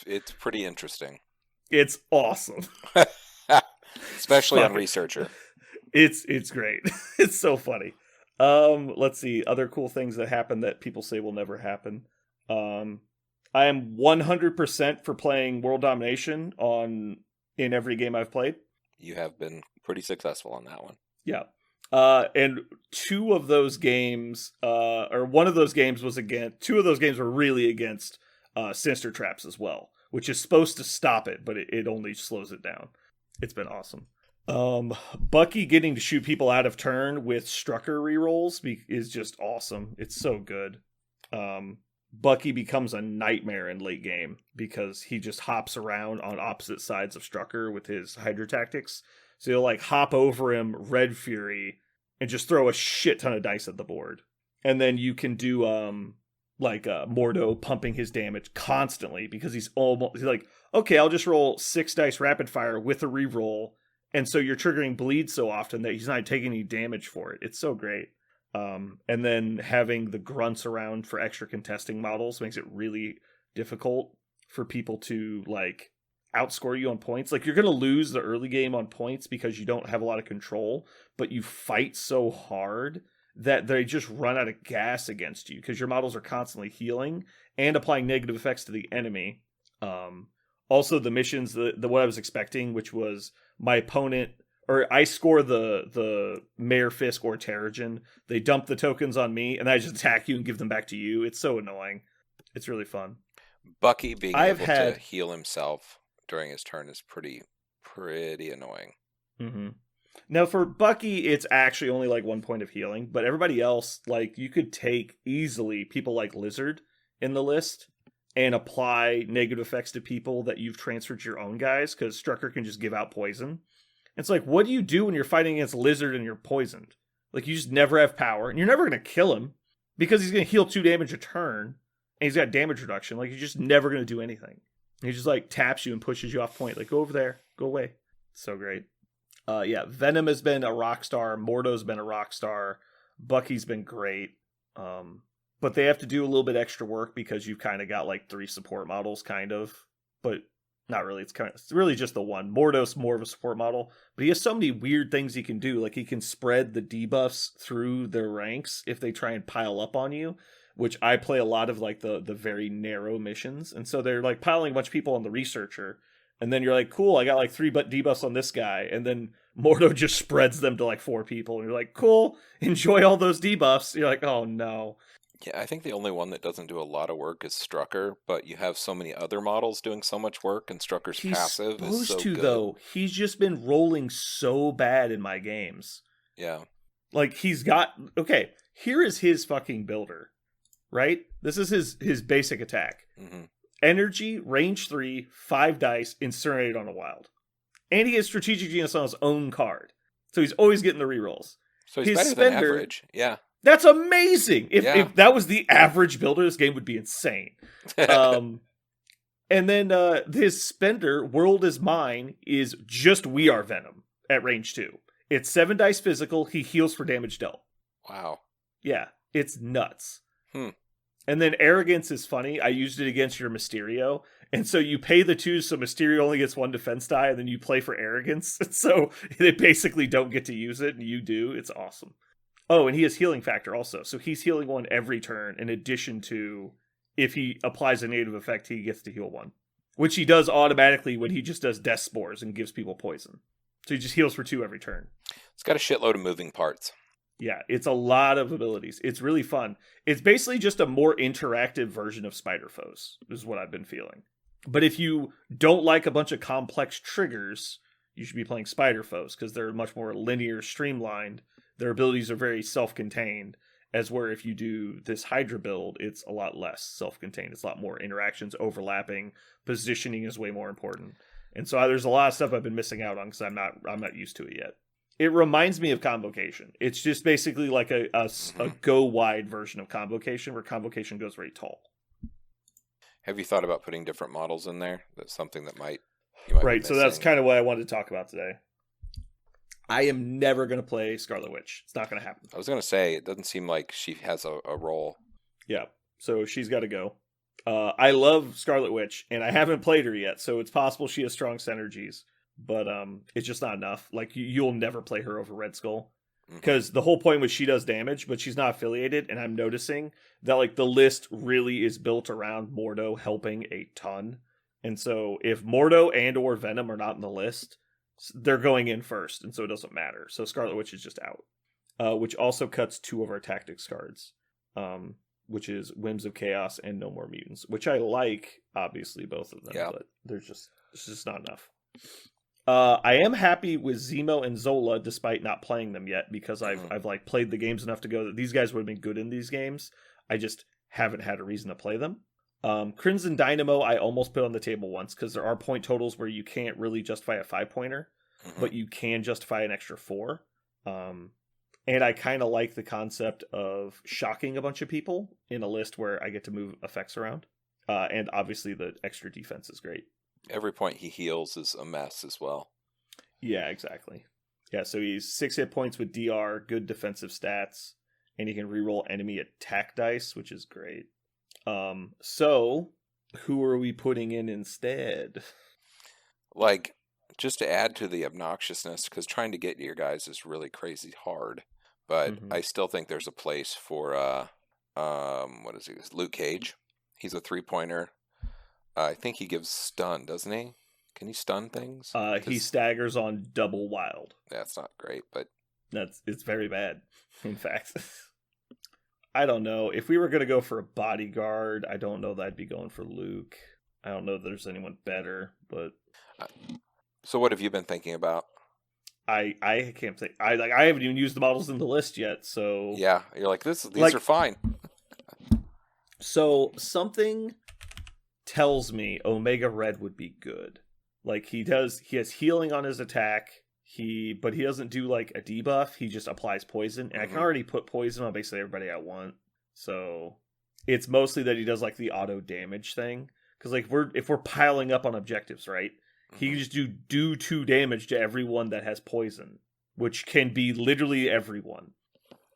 It's pretty interesting. It's awesome. Especially on Researcher. It's great. It's so funny. Let's see. Other cool things that happen that people say will never happen. I am 100% for playing World Domination in every game I've played. You have been pretty successful on that one. Yeah. And 2 of those games, or one of those games was 2 of those games were really against Sinister Traps as well, which is supposed to stop it, but it only slows it down. It's been awesome. Bucky getting to shoot people out of turn with Strucker rerolls is just awesome. It's so good. Bucky becomes a nightmare in late game because he just hops around on opposite sides of Strucker with his Hydra tactics. So you'll like hop over him, Red Fury, and just throw a shit ton of dice at the board. And then you can do Mordo pumping his damage constantly because he's like, okay, I'll just roll 6 dice rapid fire with a reroll. And so you're triggering bleed so often that he's not taking any damage for it. It's so great. And then having the grunts around for extra contesting models makes it really difficult for people to like outscore you on points. Like, you're going to lose the early game on points because you don't have a lot of control, but you fight so hard that they just run out of gas against you because your models are constantly healing and applying negative effects to the enemy. Also, the missions, the what I was expecting, which was my opponent, or I score the Mayor Fisk or Terrigen. They dump the tokens on me, and I just attack you and give them back to you. It's so annoying. It's really fun. Bucky being able to heal himself during his turn is pretty annoying. Mm-hmm. Now for Bucky, it's actually only like 1 point of healing, but everybody else, like you could take easily people like Lizard in the list and apply negative effects to people that you've transferred to your own guys, because Strucker can just give out poison. It's like, what do you do when you're fighting against Lizard and you're poisoned? Like, you just never have power, and you're never going to kill him because he's going to heal 2 damage a turn, and he's got damage reduction. Like, you're just never going to do anything. He just, like, taps you and pushes you off point. Like, go over there. Go away. So great. Yeah, Venom has been a rock star. Mordo's been a rock star. Bucky's been great. But they have to do a little bit extra work because you've kind of got, like, 3 support models, kind of. But not really. It's really just the one. Mordo's more of a support model, but he has so many weird things he can do. Like he can spread the debuffs through their ranks if they try and pile up on you, which I play a lot of like the very narrow missions. And so they're like piling a bunch of people on the researcher. And then you're like, cool, I got like 3 debuffs on this guy. And then Mordo just spreads them to like 4 people. And you're like, cool, enjoy all those debuffs. You're like, oh no. Yeah, I think the only one that doesn't do a lot of work is Strucker, but you have so many other models doing so much work, and Strucker's passive is so good. Though. He's just been rolling so bad in my games. Yeah. Like, he's got... Okay, here is his fucking builder, right? This is his basic attack. Mm-hmm. Energy, range 3, 5 dice, incinerated on a wild. And he has Strategic Genius on his own card. So he's always getting the rerolls. So he's better than average, yeah. That's amazing. If that was the average builder, this game would be insane. And then his spender, World Is Mine, is just We Are Venom at range 2. It's 7 dice physical. He heals for damage dealt. Wow. Yeah, it's nuts. And then Arrogance is funny. I used it against your Mysterio. And so you pay the 2, so Mysterio only gets 1 defense die, and then you play for Arrogance. So they basically don't get to use it, and you do. It's awesome. Oh, and he has healing factor also. So he's healing 1 every turn, in addition to if he applies a native effect, he gets to heal 1. Which he does automatically when he just does Death Spores and gives people poison. So he just heals for 2 every turn. It's got a shitload of moving parts. Yeah, it's a lot of abilities. It's really fun. It's basically just a more interactive version of Spider Foes, is what I've been feeling. But if you don't like a bunch of complex triggers, you should be playing Spider Foes, because they're much more linear, streamlined. Their abilities are very self-contained, as where if you do this Hydra build, it's a lot less self-contained. It's a lot more interactions, overlapping, positioning is way more important. And so there's a lot of stuff I've been missing out on because I'm not used to it yet. It reminds me of Convocation. It's just basically like a go-wide version of Convocation, where Convocation goes very tall. Have you thought about putting different models in there? That's something that you might right, so that's kind of what I wanted to talk about today. I am never going to play Scarlet Witch. It's not going to happen. I was going to say, it doesn't seem like she has a role. Yeah, so she's got to go. I love Scarlet Witch, and I haven't played her yet, so it's possible she has strong synergies, but it's just not enough. Like, you'll never play her over Red Skull, because the whole point was she does damage, but she's not affiliated, and I'm noticing that, like, the list really is built around Mordo helping a ton, and so if Mordo and or Venom are not in the list, they're going in first, and so it doesn't matter. So Scarlet Witch is just out. Which also cuts 2 of our tactics cards, which is Whims of Chaos and No More Mutants, which I like, obviously, both of them, but it's just not enough. I am happy with Zemo and Zola, despite not playing them yet, because I've like played the games enough to go that these guys would have been good in these games. I just haven't had a reason to play them. Crimson Dynamo I almost put on the table once, because there are point totals where you can't really justify a 5-pointer, but you can justify an extra 4. And I kind of like the concept of shocking a bunch of people in a list where I get to move effects around. And obviously the extra defense is great. Every point he heals is a mess as well. Yeah, exactly. Yeah, so he's 6 hit points with DR, good defensive stats, and he can reroll enemy attack dice, which is great. So who are we putting in instead? Like, just to add to the obnoxiousness, because trying to get your guys is really crazy hard, but I still think there's a place for what is he? Luke Cage. He's a 3-pointer. I think he gives stun, doesn't he? Can he stun things? He staggers on double wild. That's not great, but it's very bad, in fact. I don't know. If we were going to go for a bodyguard, I don't know that I'd be going for Luke. I don't know that there's anyone better, but... So what have you been thinking about? I can't think. I haven't even used the models in the list yet. So Yeah, you're like these Like- are fine. so something tells me Omega Red would be good. Like he has healing on his attack. But he doesn't do like a debuff. He just applies poison, and I can Mhm. already put poison on basically everybody I want. So it's mostly that he does like the auto damage thing. Because like if we're piling up on objectives, right? He can Mhm. just do 2 damage to everyone that has poison, which can be literally everyone.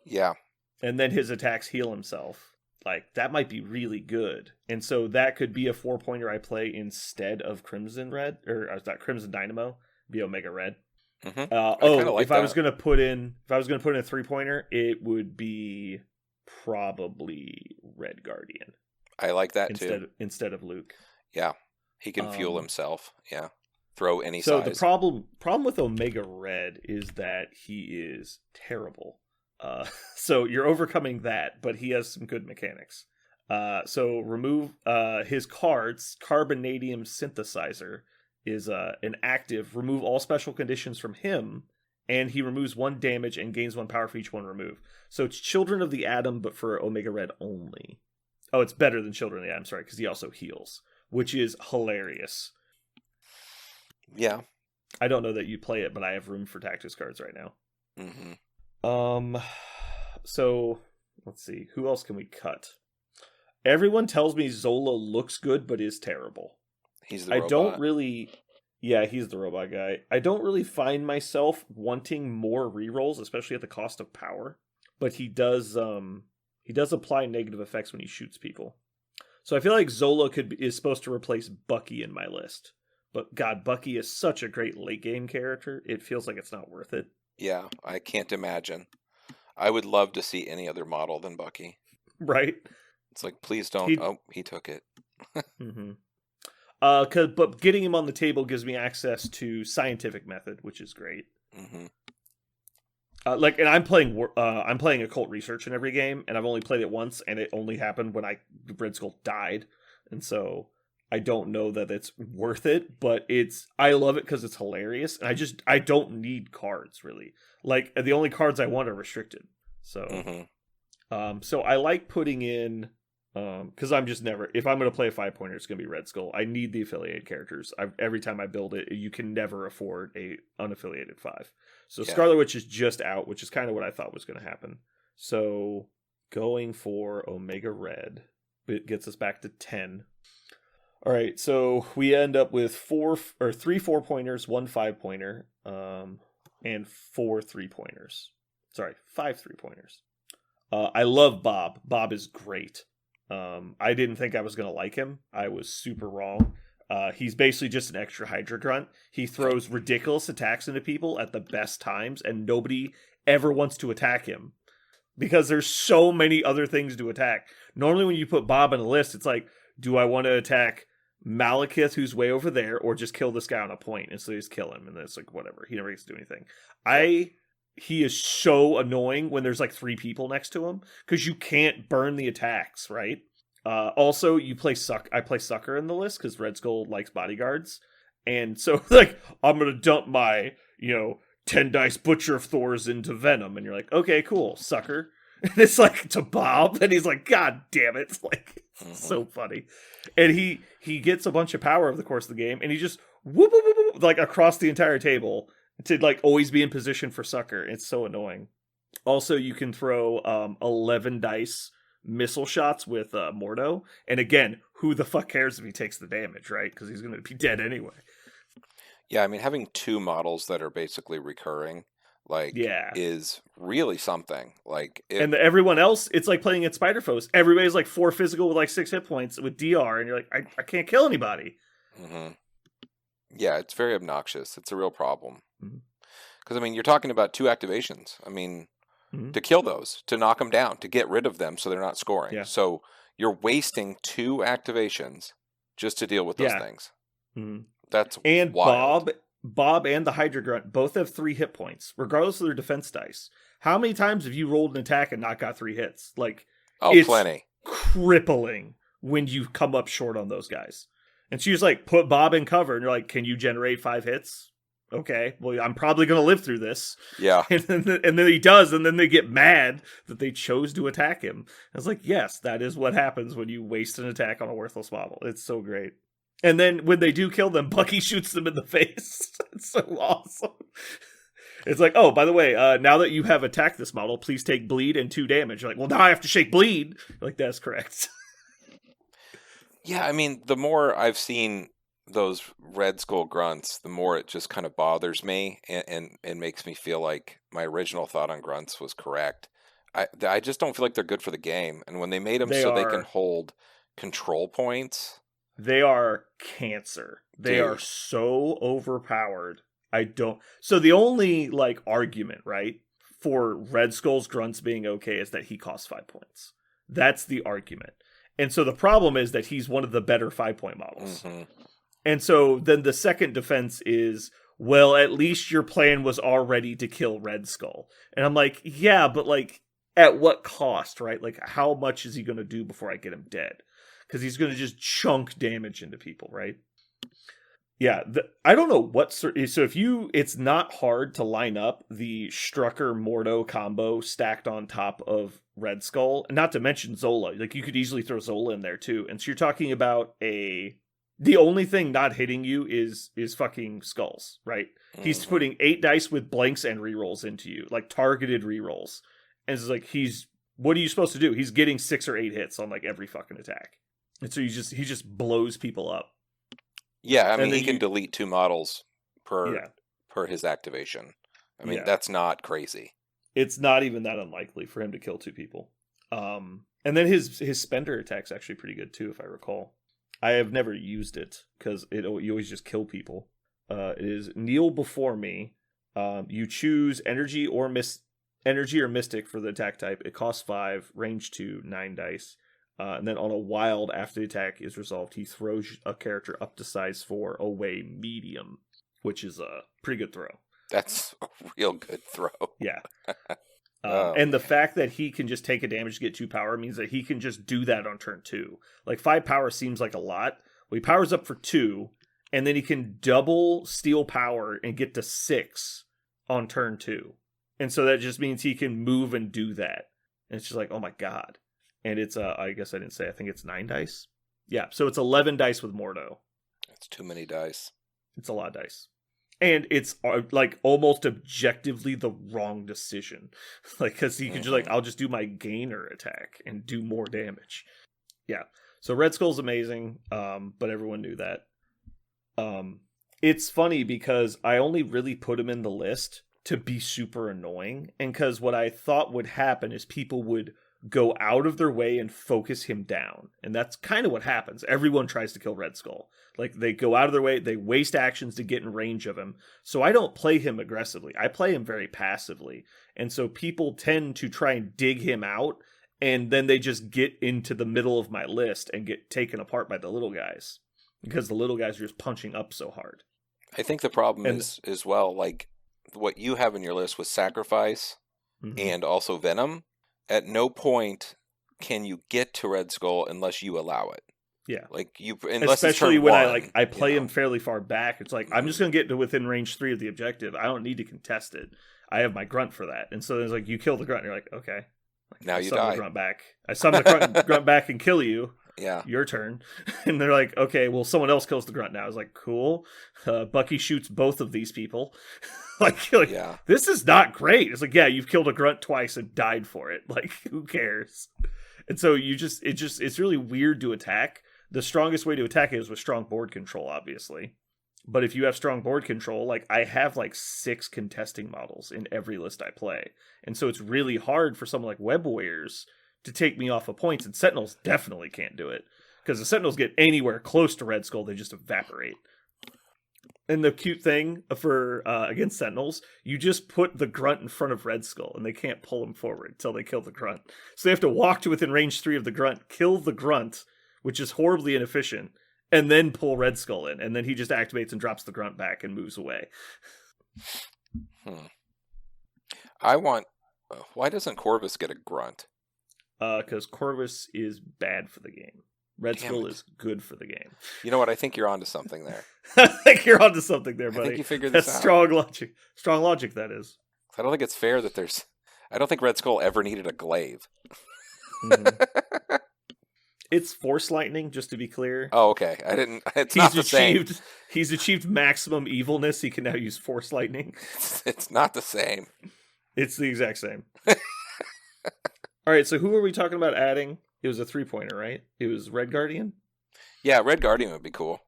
Yeah. And then his attacks heal himself. Like that might be really good. And so that could be a 4-pointer I play instead of Crimson Red, or not Crimson Dynamo, be Omega Red. Mhm. kinda like If I was that. gonna put in a 3-pointer, it would be probably Red Guardian I like that too. instead of Luke. Yeah. He can fuel Um, himself. Yeah. Throw any So size. the problem with Omega Red is that he is terrible. So you're overcoming that, but he has some good mechanics. So remove his cards. Carbonadium Synthesizer is an active. Remove all special conditions from him, and he removes 1 damage and gains 1 power for each one removed. So it's Children of the Atom, but for Omega Red only. Oh, it's better than Children of the Atom, sorry, because he also heals, which is hilarious. Yeah. I don't know that you play it, but I have room for tactics cards right now. Mm-hmm. So let's see, who else can we cut? Everyone tells me Zola looks good, but is terrible. He's the I robot. don't really. Yeah, he's the robot guy. I don't really find myself wanting more rerolls, especially at the cost of power. But he does apply negative effects when he shoots people. So I feel like Zola is supposed to replace Bucky in my list. But God, Bucky is such a great late game character. It feels like it's not worth it. Yeah, I can't imagine. I would love to see any other model than Bucky. Right? It's like, please don't. Oh, he took it. Mm-hmm. But getting him on the table gives me access to Scientific Method, which is great. Mm-hmm. And I'm playing Occult Research in every game, and I've only played it once, and it only happened when Red Skull died, and so I don't know that it's worth it. But I love it because it's hilarious, and I don't need cards really. Like the only cards I want are restricted. So, so I like putting in. Because I'm just never, if I'm going to play a 5-pointer, it's going to be Red Skull. I need the affiliated characters. Every time I build it, you can never afford a unaffiliated 5. So yeah. Scarlet Witch is just out, which is kind of what I thought was going to happen. So going for Omega Red, it gets us back to 10. All right, so we end up with 3 4-pointers, 1 5-pointer, and 4 3-pointers. Sorry, 5 3-pointers. I love Bob. Bob is great. I didn't think I was going to like him. I was super wrong. He's basically just an extra Hydra grunt. He throws ridiculous attacks into people at the best times, and nobody ever wants to attack him because there's so many other things to attack. Normally when you put Bob in a list, it's like, do I want to attack Malekith, who's way over there, or just kill this guy on a point? And so you just kill him, and then it's like, whatever. He never gets to do anything. He is so annoying when there's like 3 people next to him because you can't burn the attacks, right? Also, I play Sucker in the list because Red Skull likes bodyguards. And so, like, I'm going to dump my, 10 dice Butcher of Thors into Venom. And you're like, okay, cool, Sucker. And it's like to Bob. And he's like, God damn it. It's like, it's so funny. And he gets a bunch of power over the course of the game. And he just whoop, whoop, whoop, whoop, like across the entire table to like always be in position for Sucker. It's so annoying. Also, you can throw 11 dice missile shots with Mordo. And again, who the fuck cares if he takes the damage, right? Because he's going to be dead anyway. Yeah, I mean, having 2 models that are basically recurring, is really something. And everyone else, it's like playing at Spider Foes. Everybody's like 4 physical with like 6 hit points with DR, and you're like, I can't kill anybody. Mm-hmm. Yeah, it's very obnoxious. It's a real problem. Because, I mean, you're talking about 2 activations. I mean, to kill those, to knock them down, to get rid of them so they're not scoring. Yeah. So you're wasting 2 activations just to deal with those things. That's and wild. Bob and the Hydra Grunt both have 3 hit points, regardless of their defense dice. How many times have you rolled an attack and not got 3 hits? It's plenty. Crippling when you come up short on those guys. And she's like, put Bob in cover, and you're like, can you generate 5 hits? okay, well, I'm probably going to live through this. Yeah. And then he does, and then they get mad that they chose to attack him. I was like, yes, that is what happens when you waste an attack on a worthless model. It's so great. And then when they do kill them, Bucky shoots them in the face. It's so awesome. It's like, oh, by the way, now that you have attacked this model, please take bleed and 2 damage. You're like, well, now I have to shake bleed. You're like, that's correct. Yeah, I mean, the more I've seen those Red Skull grunts, the more it just kind of bothers me and makes me feel like my original thought on grunts was correct. I just don't feel like they're good for the game. And when they made them they can hold control points, they are cancer. They are so overpowered. So the only like argument, right, for Red Skull's grunts being okay is that he costs 5 points. That's the argument. And so the problem is that he's one of the better 5-point models. Mm-hmm. And so then the second defense is, well, at least your plan was already to kill Red Skull. And I'm like, yeah, but like, at what cost, right? Like, how much is he going to do before I get him dead? Because he's going to just chunk damage into people, right? Yeah, I don't know what... So it's not hard to line up the Strucker-Mordo combo stacked on top of Red Skull. And not to mention Zola. Like, you could easily throw Zola in there, too. And so you're talking about the only thing not hitting you is fucking skulls, right? Mm-hmm. He's putting 8 dice with blanks and rerolls into you, like targeted rerolls. And it's like, what are you supposed to do? He's getting 6 or 8 hits on like every fucking attack. And so he just blows people up. Yeah, I mean, he can delete 2 models per his activation. I mean, that's not crazy. It's not even that unlikely for him to kill 2 people. And then his spender attack's actually pretty good too, if I recall. I have never used it because you always just kill people. It is kneel before me. You choose energy or mystic for the attack type. It costs 5, range 2, 9 dice. And then on a wild, after the attack is resolved, he throws a character up to size 4 away medium, which is a pretty good throw. That's a real good throw. Yeah. And the fact that he can just take a damage to get 2 power means that he can just do that on turn 2. Like 5 power seems like a lot. Well, he powers up for 2, and then he can double steal power and get to 6 on turn 2. And so that just means he can move and do that. And it's just like, oh my god. And it's, I guess I didn't say, I think it's 9 dice. Yeah, so it's 11 dice with Mordo. That's too many dice. It's a lot of dice. And it's like almost objectively the wrong decision. Like, because you can just like, I'll just do my gainer attack and do more damage. Yeah. So Red Skull's amazing, but everyone knew that. It's funny because I only really put him in the list to be super annoying. And because what I thought would happen is people would go out of their way and focus him down. And that's kind of what happens. Everyone tries to kill Red Skull. Like, they go out of their way, they waste actions to get in range of him. So I don't play him aggressively. I play him very passively. And so people tend to try and dig him out, and then they just get into the middle of my list and get taken apart by the little guys. Because the little guys are just punching up so hard. I think the problem is, as well, like, what you have in your list with Sacrifice and also Venom. At no point can you get to Red Skull unless you allow it. Yeah, like unless especially when I play him fairly far back. It's like I'm just gonna get to within range 3 of the objective. I don't need to contest it. I have my grunt for that. And so there's like, you kill the grunt, and you're like, okay, like, now you die. The grunt back. I summon the grunt back and kill you. Yeah, your turn. And they're like, okay, well, someone else kills the grunt now. I was like, cool. Bucky shoots both of these people. like yeah. This is not great. It's like, yeah, you've killed a grunt twice and died for it. Like, who cares? And so it's really weird to attack. The strongest way to attack it is with strong board control, obviously. But if you have strong board control, like, I have like 6 contesting models in every list I play. And so it's really hard for someone like Web Warriors to take me off of points, and Sentinels definitely can't do it. Because the Sentinels get anywhere close to Red Skull, they just evaporate. And the cute thing for against Sentinels, you just put the grunt in front of Red Skull, and they can't pull him forward until they kill the grunt. So they have to walk to within range 3 of the grunt, kill the grunt, which is horribly inefficient, and then pull Red Skull in. And then he just activates and drops the grunt back and moves away. Why doesn't Corvus get a grunt? Because Corvus is bad for the game. Red Damn Skull it. is good for the game. You know what? I think you're onto something there. I think you're onto something there, I buddy. think you figured this That's out. strong logic. Strong logic, that is. I don't think it's fair that there's. I don't think Red Skull ever needed a glaive. Mm-hmm. It's Force Lightning, just to be clear. Oh, okay. I didn't. It's not the same. He's achieved maximum evilness. He can now use Force Lightning. It's not the same. It's the exact same. All right, so who are we talking about adding? It was a 3-pointer, right? It was Red Guardian? Yeah, Red Guardian would be cool.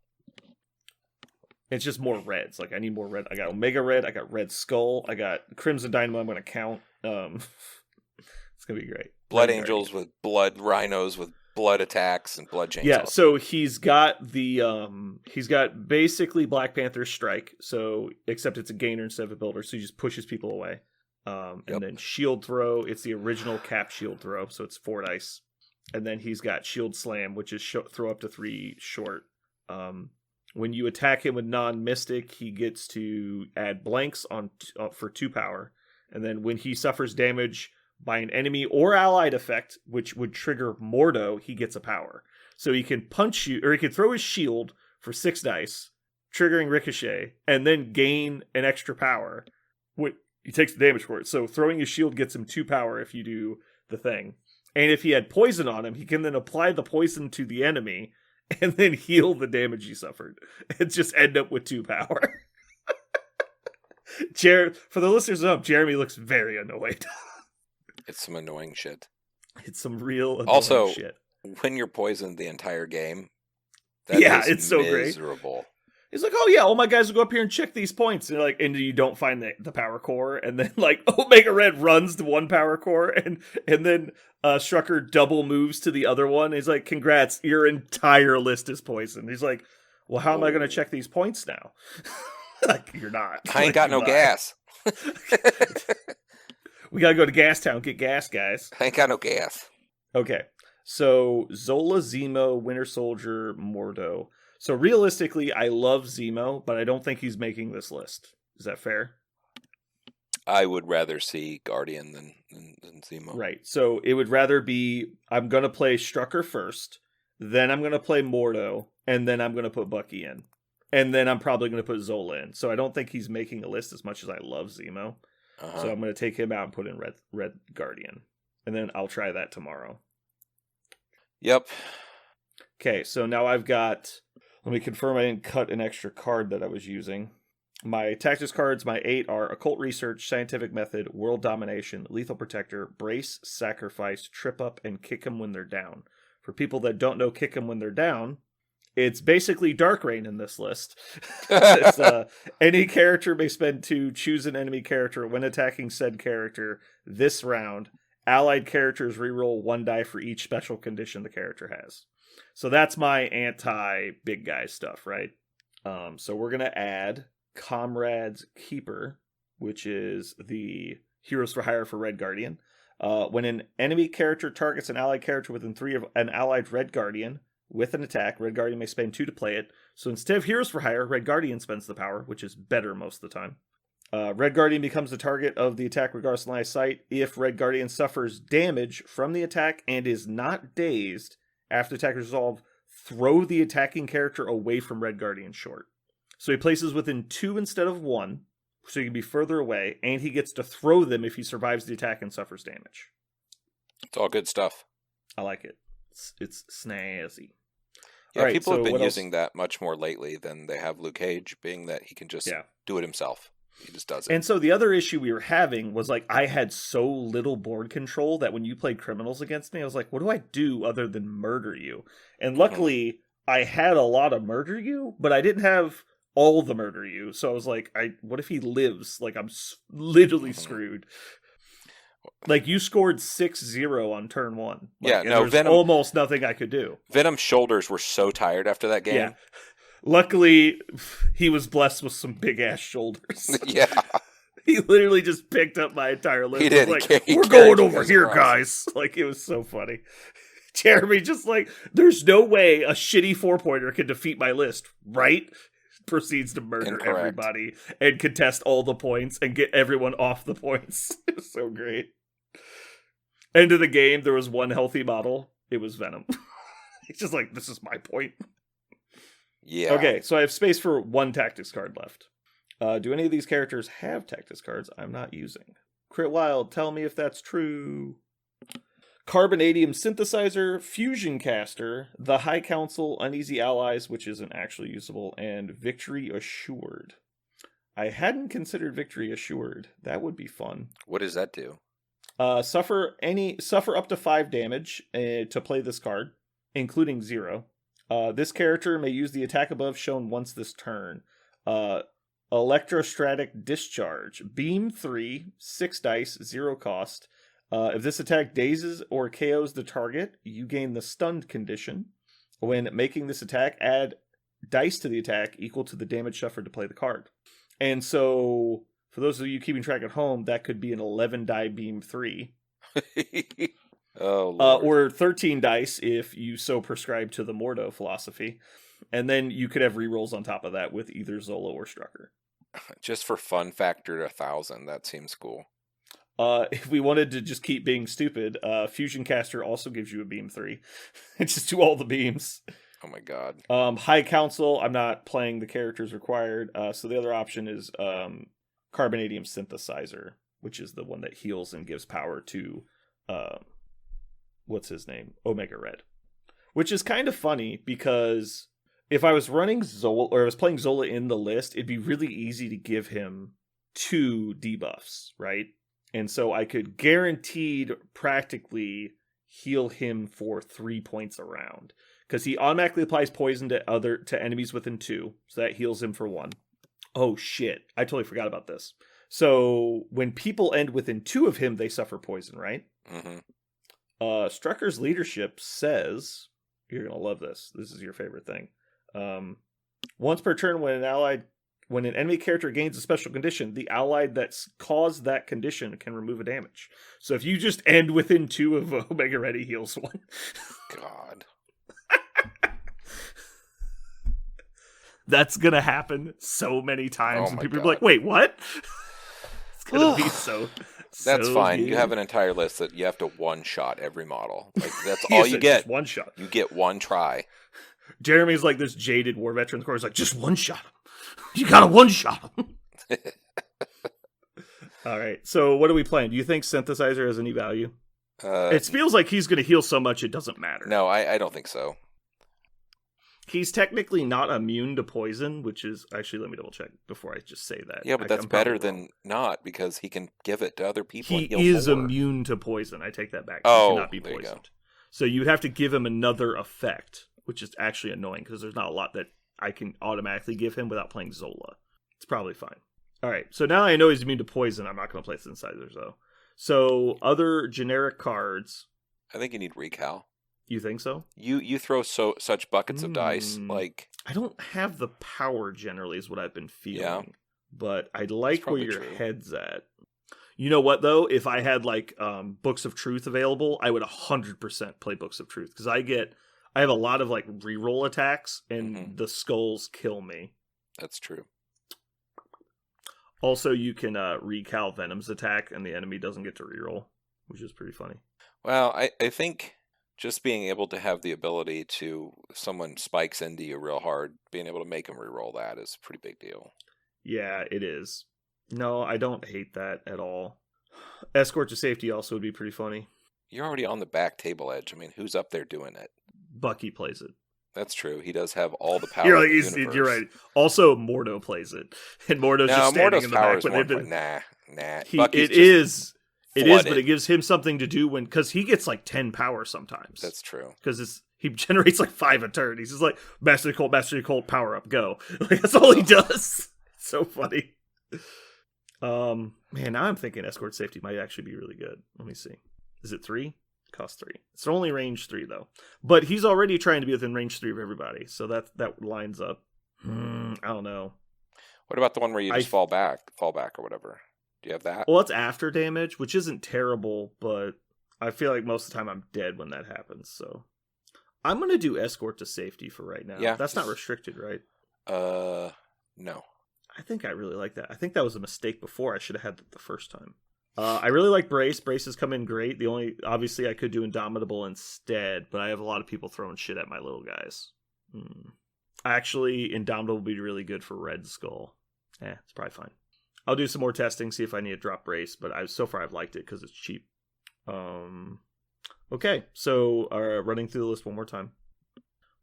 It's just more reds. Like, I need more red. I got Omega Red. I got Red Skull. I got Crimson Dynamo. I'm going to count. It's going to be great. Blood Red Angels Guardian. with blood rhinos with blood attacks and blood chainsaws. Yeah, so he's got the he's got basically Black Panther Strike, so except it's a gainer instead of a builder, so he just pushes people away. And then Shield Throw, it's the original cap Shield Throw, so it's 4 dice. And then he's got Shield Slam, which is throw up to 3 short. When you attack him with non-mystic, he gets to add blanks on for 2 power. And then when he suffers damage by an enemy or allied effect, which would trigger Mordo, he gets a power. So he can punch you, or he can throw his shield for 6 dice, triggering Ricochet, and then gain an extra power. He takes the damage for it. So throwing his shield gets him 2 power if you do the thing. And if he had poison on him, he can then apply the poison to the enemy and then heal the damage he suffered. And just end up with 2 power. For the listeners up, Jeremy looks very annoyed. It's some annoying shit. It's some real annoying Also, shit. When you're poisoned the entire game, it's so great. Miserable. He's like, oh yeah, all my guys will go up here and check these points. And and you don't find the power core. And then Omega Red runs to one power core and then Strucker double moves to the other one. He's like, congrats, your entire list is poisoned. He's like, well, how am I going to check these points now? Like, you're not. I ain't got no gas. We got to go to Gas Town, get gas, guys. I ain't got no gas. Okay, so Zola, Zemo, Winter Soldier, Mordo. So realistically, I love Zemo, but I don't think he's making this list. Is that fair? I would rather see Guardian than Zemo. Right. So it would rather be, I'm going to play Strucker first, then I'm going to play Mordo, and then I'm going to put Bucky in. And then I'm probably going to put Zola in. So I don't think he's making a list as much as I love Zemo. Uh-huh. So I'm going to take him out and put in Red Guardian. And then I'll try that tomorrow. Yep. Okay, so now I've got... Let me confirm I didn't cut an extra card that I was using. My tactics cards, my 8 are Occult Research, Scientific Method, World Domination, Lethal Protector, Brace, Sacrifice, Trip Up, and Kick 'em when they're down. For people that don't know Kick 'em when they're down, it's basically Dark Reign in this list. Any character may spend 2, choose an enemy character when attacking said character this round. Allied characters reroll 1 die for each special condition the character has. So that's my anti-big guy stuff, right? So we're going to add Comrade's Keeper, which is the Heroes for Hire for Red Guardian. When an enemy character targets an allied character within 3 of an allied Red Guardian with an attack, Red Guardian may spend 2 to play it. So instead of Heroes for Hire, Red Guardian spends the power, which is better most of the time. Red Guardian becomes the target of the attack regardless of line of sight. If Red Guardian suffers damage from the attack and is not dazed, after the attack is resolved, throw the attacking character away from Red Guardian short. So he places within 2 instead of 1, so he can be further away, and he gets to throw them if he survives the attack and suffers damage. It's all good stuff. I like it. It's snazzy. Yeah, Right, people so have been what else? using that much more lately than they have Luke Cage, being that he can just do it himself. He just does it. And so the other issue we were having was I had so little board control that when you played criminals against me, I was like, what do I do other than murder you? And luckily I had a lot of murder you, but I didn't have all the murder you. So I was like, what if he lives? I'm literally screwed. You scored 6-0 on turn 1. There's almost nothing I could do. Venom's shoulders were so tired after that game. Yeah. Luckily, he was blessed with some big-ass shoulders. Yeah. He literally just picked up my entire list. He did. We're going over here, guys. It was so funny. Jeremy just there's no way a shitty 4-pointer can defeat my list, right? Proceeds to murder everybody and contest all the points and get everyone off the points. It was so great. End of the game, there was 1 healthy model. It was Venom. He's just like, this is my point. Yeah. Okay, so I have space for one tactics card left. Do any of these characters have tactics cards I'm not using? Crit Wild, tell me if that's true. Carbonadium Synthesizer, Fusion Caster, the High Council, Uneasy Allies, which isn't actually usable, and Victory Assured. I hadn't considered Victory Assured. That would be fun. What does that do? Suffer up to 5 damage to play this card, including 0. This character may use the attack above shown once this turn. Electrostatic Discharge, Beam 3, 6 dice, 0 cost. If this attack dazes or KOs the target, you gain the stunned condition. When making this attack, add dice to the attack equal to the damage suffered to play the card. And so, for those of you keeping track at home, that could be an 11 die Beam 3. Oh, Lord. Or 13 dice if you so prescribe to the Mordo philosophy. And then you could have rerolls on top of that with either Zola or Strucker. Just for fun factor to 1,000, that seems cool. If we wanted to just keep being stupid, Fusion Caster also gives you a Beam 3. And just do all the beams. Oh my god. High Council, I'm not playing the characters required. So the other option is Carbonadium Synthesizer, which is the one that heals and gives power to what's his name? Omega Red. Which is kind of funny because if I was running Zola, or I was playing Zola in the list, it'd be really easy to give him 2 debuffs, right? And so I could guaranteed practically heal him for 3 points a round. Because he automatically applies poison to enemies within 2. So that heals him for 1. Oh shit. I totally forgot about this. So when people end within 2 of him, they suffer poison, right? Mm-hmm. Strucker's leadership says, you're going to love this. This is your favorite thing. Once per turn, when an enemy character gains a special condition, the allied that's caused that condition can remove a damage. So if you just end within 2 of Omega Red, he heals 1. God. That's going to happen so many times. Oh and people God. will be like, wait, what? It's going to be so That's fine. good. You have an entire list that you have to one-shot every model. Like, that's all you get. One shot. You get one try. Jeremy's like this jaded war veteran. He's like, just one shot him. You got to one shot him. All right. So what are we playing? Do you think Synthesizer has any value? It feels like he's going to heal so much it doesn't matter. No, I don't think so. He's technically not immune to poison, which is... Actually, let me double check before I just say that. Yeah, but that's better than not, because he can give it to other people. He and heal is more. immune to poison. I take that back. Oh, he cannot be there you go. poisoned. So you'd have to give him another effect, which is actually annoying, because there's not a lot that I can automatically give him without playing Zola. It's probably fine. All right, so now I know he's immune to poison. I'm not going to play Synthesizers, though. So other generic cards... I think you need Recal. You think so? You throw such buckets of dice, like... I don't have the power, generally, is what I've been feeling. Yeah. But I like where your true. head's at. You know what, though? If I had, like, Books of Truth available, I would 100% play Books of Truth. Because I have a lot of, like, reroll attacks, and the skulls kill me. That's true. Also, you can recal Venom's attack, and the enemy doesn't get to reroll, which is pretty funny. Well, I think just being able to have the ability to, if someone spikes into you real hard, being able to make them reroll that is a pretty big deal. Yeah, it is. No, I don't hate that at all. Escort to Safety also would be pretty funny. You're already on the back table edge. I mean, who's up there doing it? Bucky plays it. That's true. He does have all the power. You're, of the universe. you're right. Also, Mordo plays it, and Mordo's just standing Mordo's in the power back. is When more they've been, nah. it is, flooded. but it gives him something to do because he gets like 10 power sometimes. That's true. Because he generates like 5 a turn. He's just like Master Colt, power up, go. Like that's all he does. It's so funny. Man, now I'm thinking Escort Safety might actually be really good. Let me see. Is it 3? Cost 3. It's only range 3 though, but he's already trying to be within range 3 of everybody, so that lines up. I don't know. What about the one where you just fall back or whatever? Do you have that? Well, it's after damage, which isn't terrible, but I feel like most of the time I'm dead when that happens. So I'm gonna do Escort to Safety for right now. Yeah, that's not restricted, right? No. I think I really like that. I think that was a mistake before. I should have had that the first time. I really like Brace. Brace has come in great. Obviously, I could do Indomitable instead, but I have a lot of people throwing shit at my little guys. Actually, Indomitable would be really good for Red Skull. It's probably fine. I'll do some more testing, see if I need to drop Brace, but so far I've liked it because it's cheap. Okay, so running through the list one more time.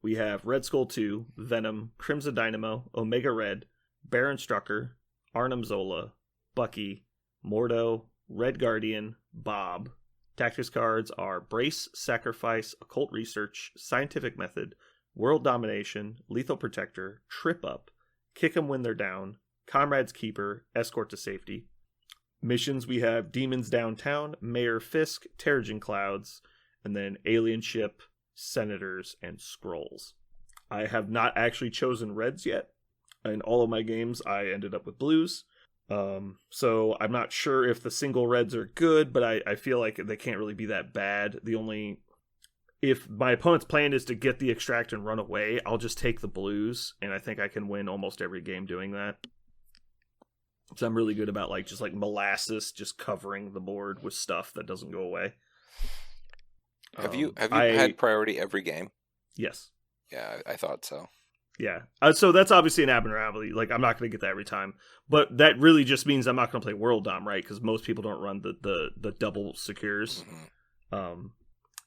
We have Red Skull 2, Venom, Crimson Dynamo, Omega Red, Baron Strucker, Arnim Zola, Bucky, Mordo, Red Guardian, Bob. Tactics cards are Brace, Sacrifice, Occult Research, Scientific Method, World Domination, Lethal Protector, Trip Up, Kick 'em when they're down, Comrade's Keeper, Escort to Safety. Missions, we have Demons Downtown, Mayor Fisk, Terrigen Clouds, and then Alien Ship, Senators, and Scrolls. I have not actually chosen reds yet. In all of my games, I ended up with blues. So I'm not sure if the single reds are good, but I feel like they can't really be that bad. If my opponent's plan is to get the extract and run away, I'll just take the blues, and I think I can win almost every game doing that. So I'm really good about just molasses, just covering the board with stuff that doesn't go away. Have you had priority every game? Yes. Yeah, I thought so. Yeah. So that's obviously an abnormality. I'm not going to get that every time. But that really just means I'm not going to play World Dom, right? Because most people don't run the double secures. Mm-hmm.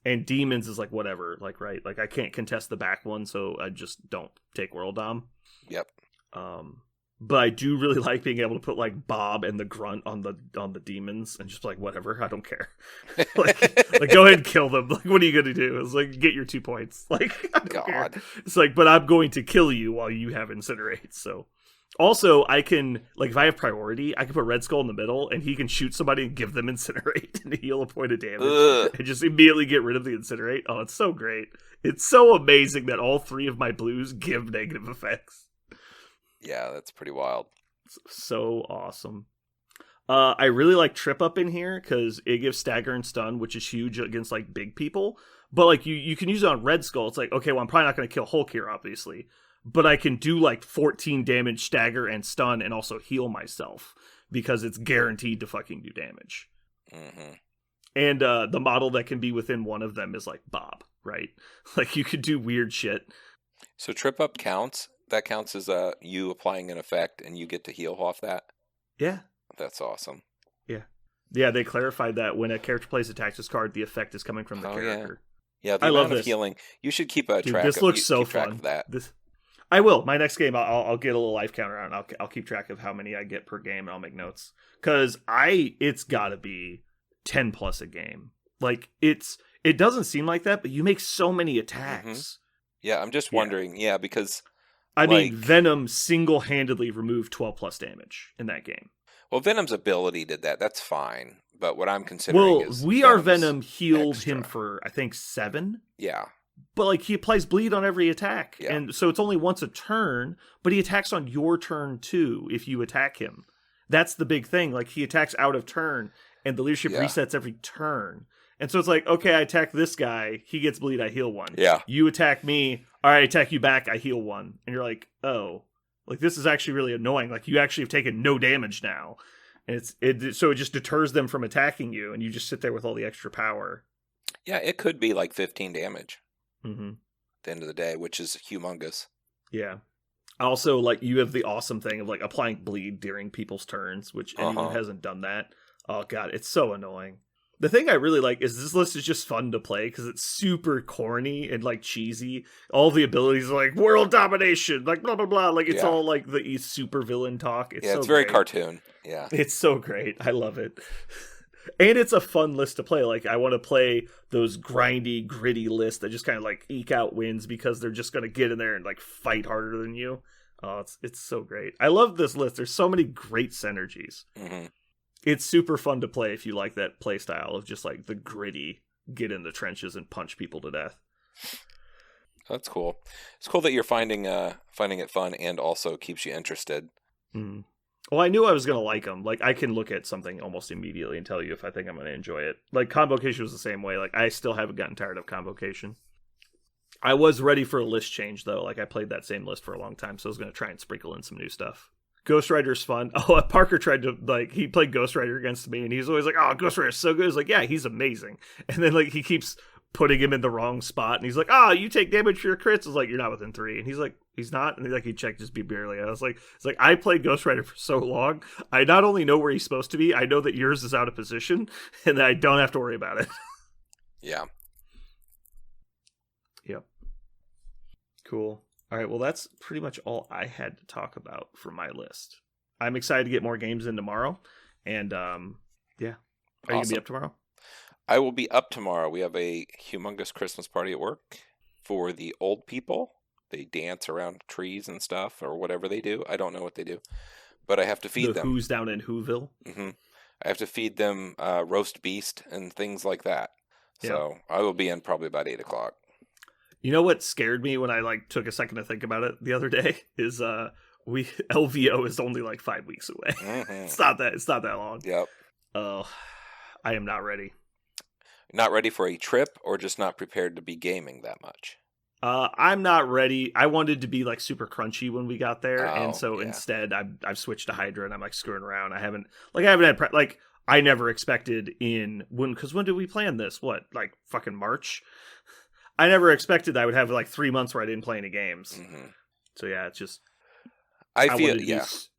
And Demons is whatever. Right? I can't contest the back one, so I just don't take World Dom. Yep. But I do really like being able to put Bob and the Grunt on the Demons and just whatever, I don't care. Go ahead and kill them. What are you gonna do? It's get your 2 points. I don't care. It's but I'm going to kill you while you have Incinerate. So also I can if I have priority, I can put Red Skull in the middle and he can shoot somebody and give them Incinerate and heal a point of damage and just immediately get rid of the Incinerate. Oh, it's so great. It's so amazing that all 3 of my blues give negative effects. Yeah, that's pretty wild. So awesome. I really like Trip Up in here because it gives Stagger and Stun, which is huge against big people. But you can use it on Red Skull. It's okay, well, I'm probably not going to kill Hulk here, obviously. But I can do 14 damage, Stagger, and Stun, and also heal myself because it's guaranteed to fucking do damage. Mm-hmm. And the model that can be within one of them is Bob, right? You could do weird shit. So Trip Up counts? That counts as you applying an effect, and you get to heal off that? Yeah. That's awesome. Yeah. Yeah, they clarified that when a character plays a tactics card, the effect is coming from the character. Yeah, the amount of healing. You should keep a track. This looks so fun. Of that. I will. My next game, I'll get a little life counter out, and I'll keep track of how many I get per game, and I'll make notes. Because it's got to be 10 plus a game. It doesn't seem like that, but you make so many attacks. Mm-hmm. Yeah, I'm just wondering. Yeah, because I mean, Venom single-handedly removed 12 plus damage in that game. Well, Venom's ability did that. That's fine. But what I'm considering is Venom healed him for, I think, 7. Yeah. But he applies bleed on every attack. Yeah. And so it's only once a turn, but he attacks on your turn too if you attack him. That's the big thing. He attacks out of turn, and the leadership resets every turn. And so it's okay, I attack this guy, he gets bleed, I heal 1. Yeah. You attack me, all right, I attack you back, I heal 1. And you're oh, this is actually really annoying. You actually have taken no damage now. And so it just deters them from attacking you, and you just sit there with all the extra power. Yeah, it could be 15 damage at the end of the day, which is humongous. Yeah. Also, you have the awesome thing of applying bleed during people's turns, which anyone hasn't done that. Oh god, it's so annoying. The thing I really like is this list is just fun to play because it's super corny and cheesy. All the abilities are world domination, blah blah blah. It's all the super villain talk. It's very cartoon. Yeah, it's so great. I love it, and it's a fun list to play. I want to play those grindy, gritty lists that just kind of eke out wins because they're just gonna get in there and fight harder than you. Oh, it's so great. I love this list. There's so many great synergies. Mm-hmm. It's super fun to play if you like that play style of just the gritty, get in the trenches and punch people to death. That's cool. It's cool that you're finding it fun and also keeps you interested. Mm. Well, I knew I was going to like them. I can look at something almost immediately and tell you if I think I'm going to enjoy it. Convocation was the same way. I still haven't gotten tired of Convocation. I was ready for a list change, though. I played that same list for a long time, so I was going to try and sprinkle in some new stuff. Ghost Rider's fun. Oh, Parker tried to, like, he played Ghost Rider against me, and he's always like, oh, Ghost Rider's so good. He's like, yeah, he's amazing. And then, like, he keeps putting him in the wrong spot, and he's like, oh, you take damage for your crits. I was like, you're not within 3. And he's like, he's not. And he checked just be barely. I was like, it's like, I played Ghost Rider for so long. I not only know where he's supposed to be, I know that yours is out of position, and that I don't have to worry about it. Yeah. Yep. Cool. All right, well, that's pretty much all I had to talk about for my list. I'm excited to get more games in tomorrow, and yeah. Are you going to be up tomorrow? I will be up tomorrow. We have a humongous Christmas party at work for the old people. They dance around trees and stuff, or whatever they do. I don't know what they do, but I have to feed them. Who's down in Whoville? Mm-hmm. I have to feed them roast beast and things like that. So I will be in probably about 8 o'clock. You know what scared me when I like took a second to think about it the other day is LVO is only like 5 weeks away. Mm-hmm. It's not that long. Yep. Oh, I am not ready. Not ready for a trip, or just not prepared to be gaming that much? I'm not ready. I wanted to be like super crunchy when we got there, and so instead I've switched to Hydra, and I'm like screwing around. I haven't had I never expected because when did we plan this? What, like fucking March? I never expected I would have like 3 months where I didn't play any games. Mm-hmm. So yeah, it's just I feel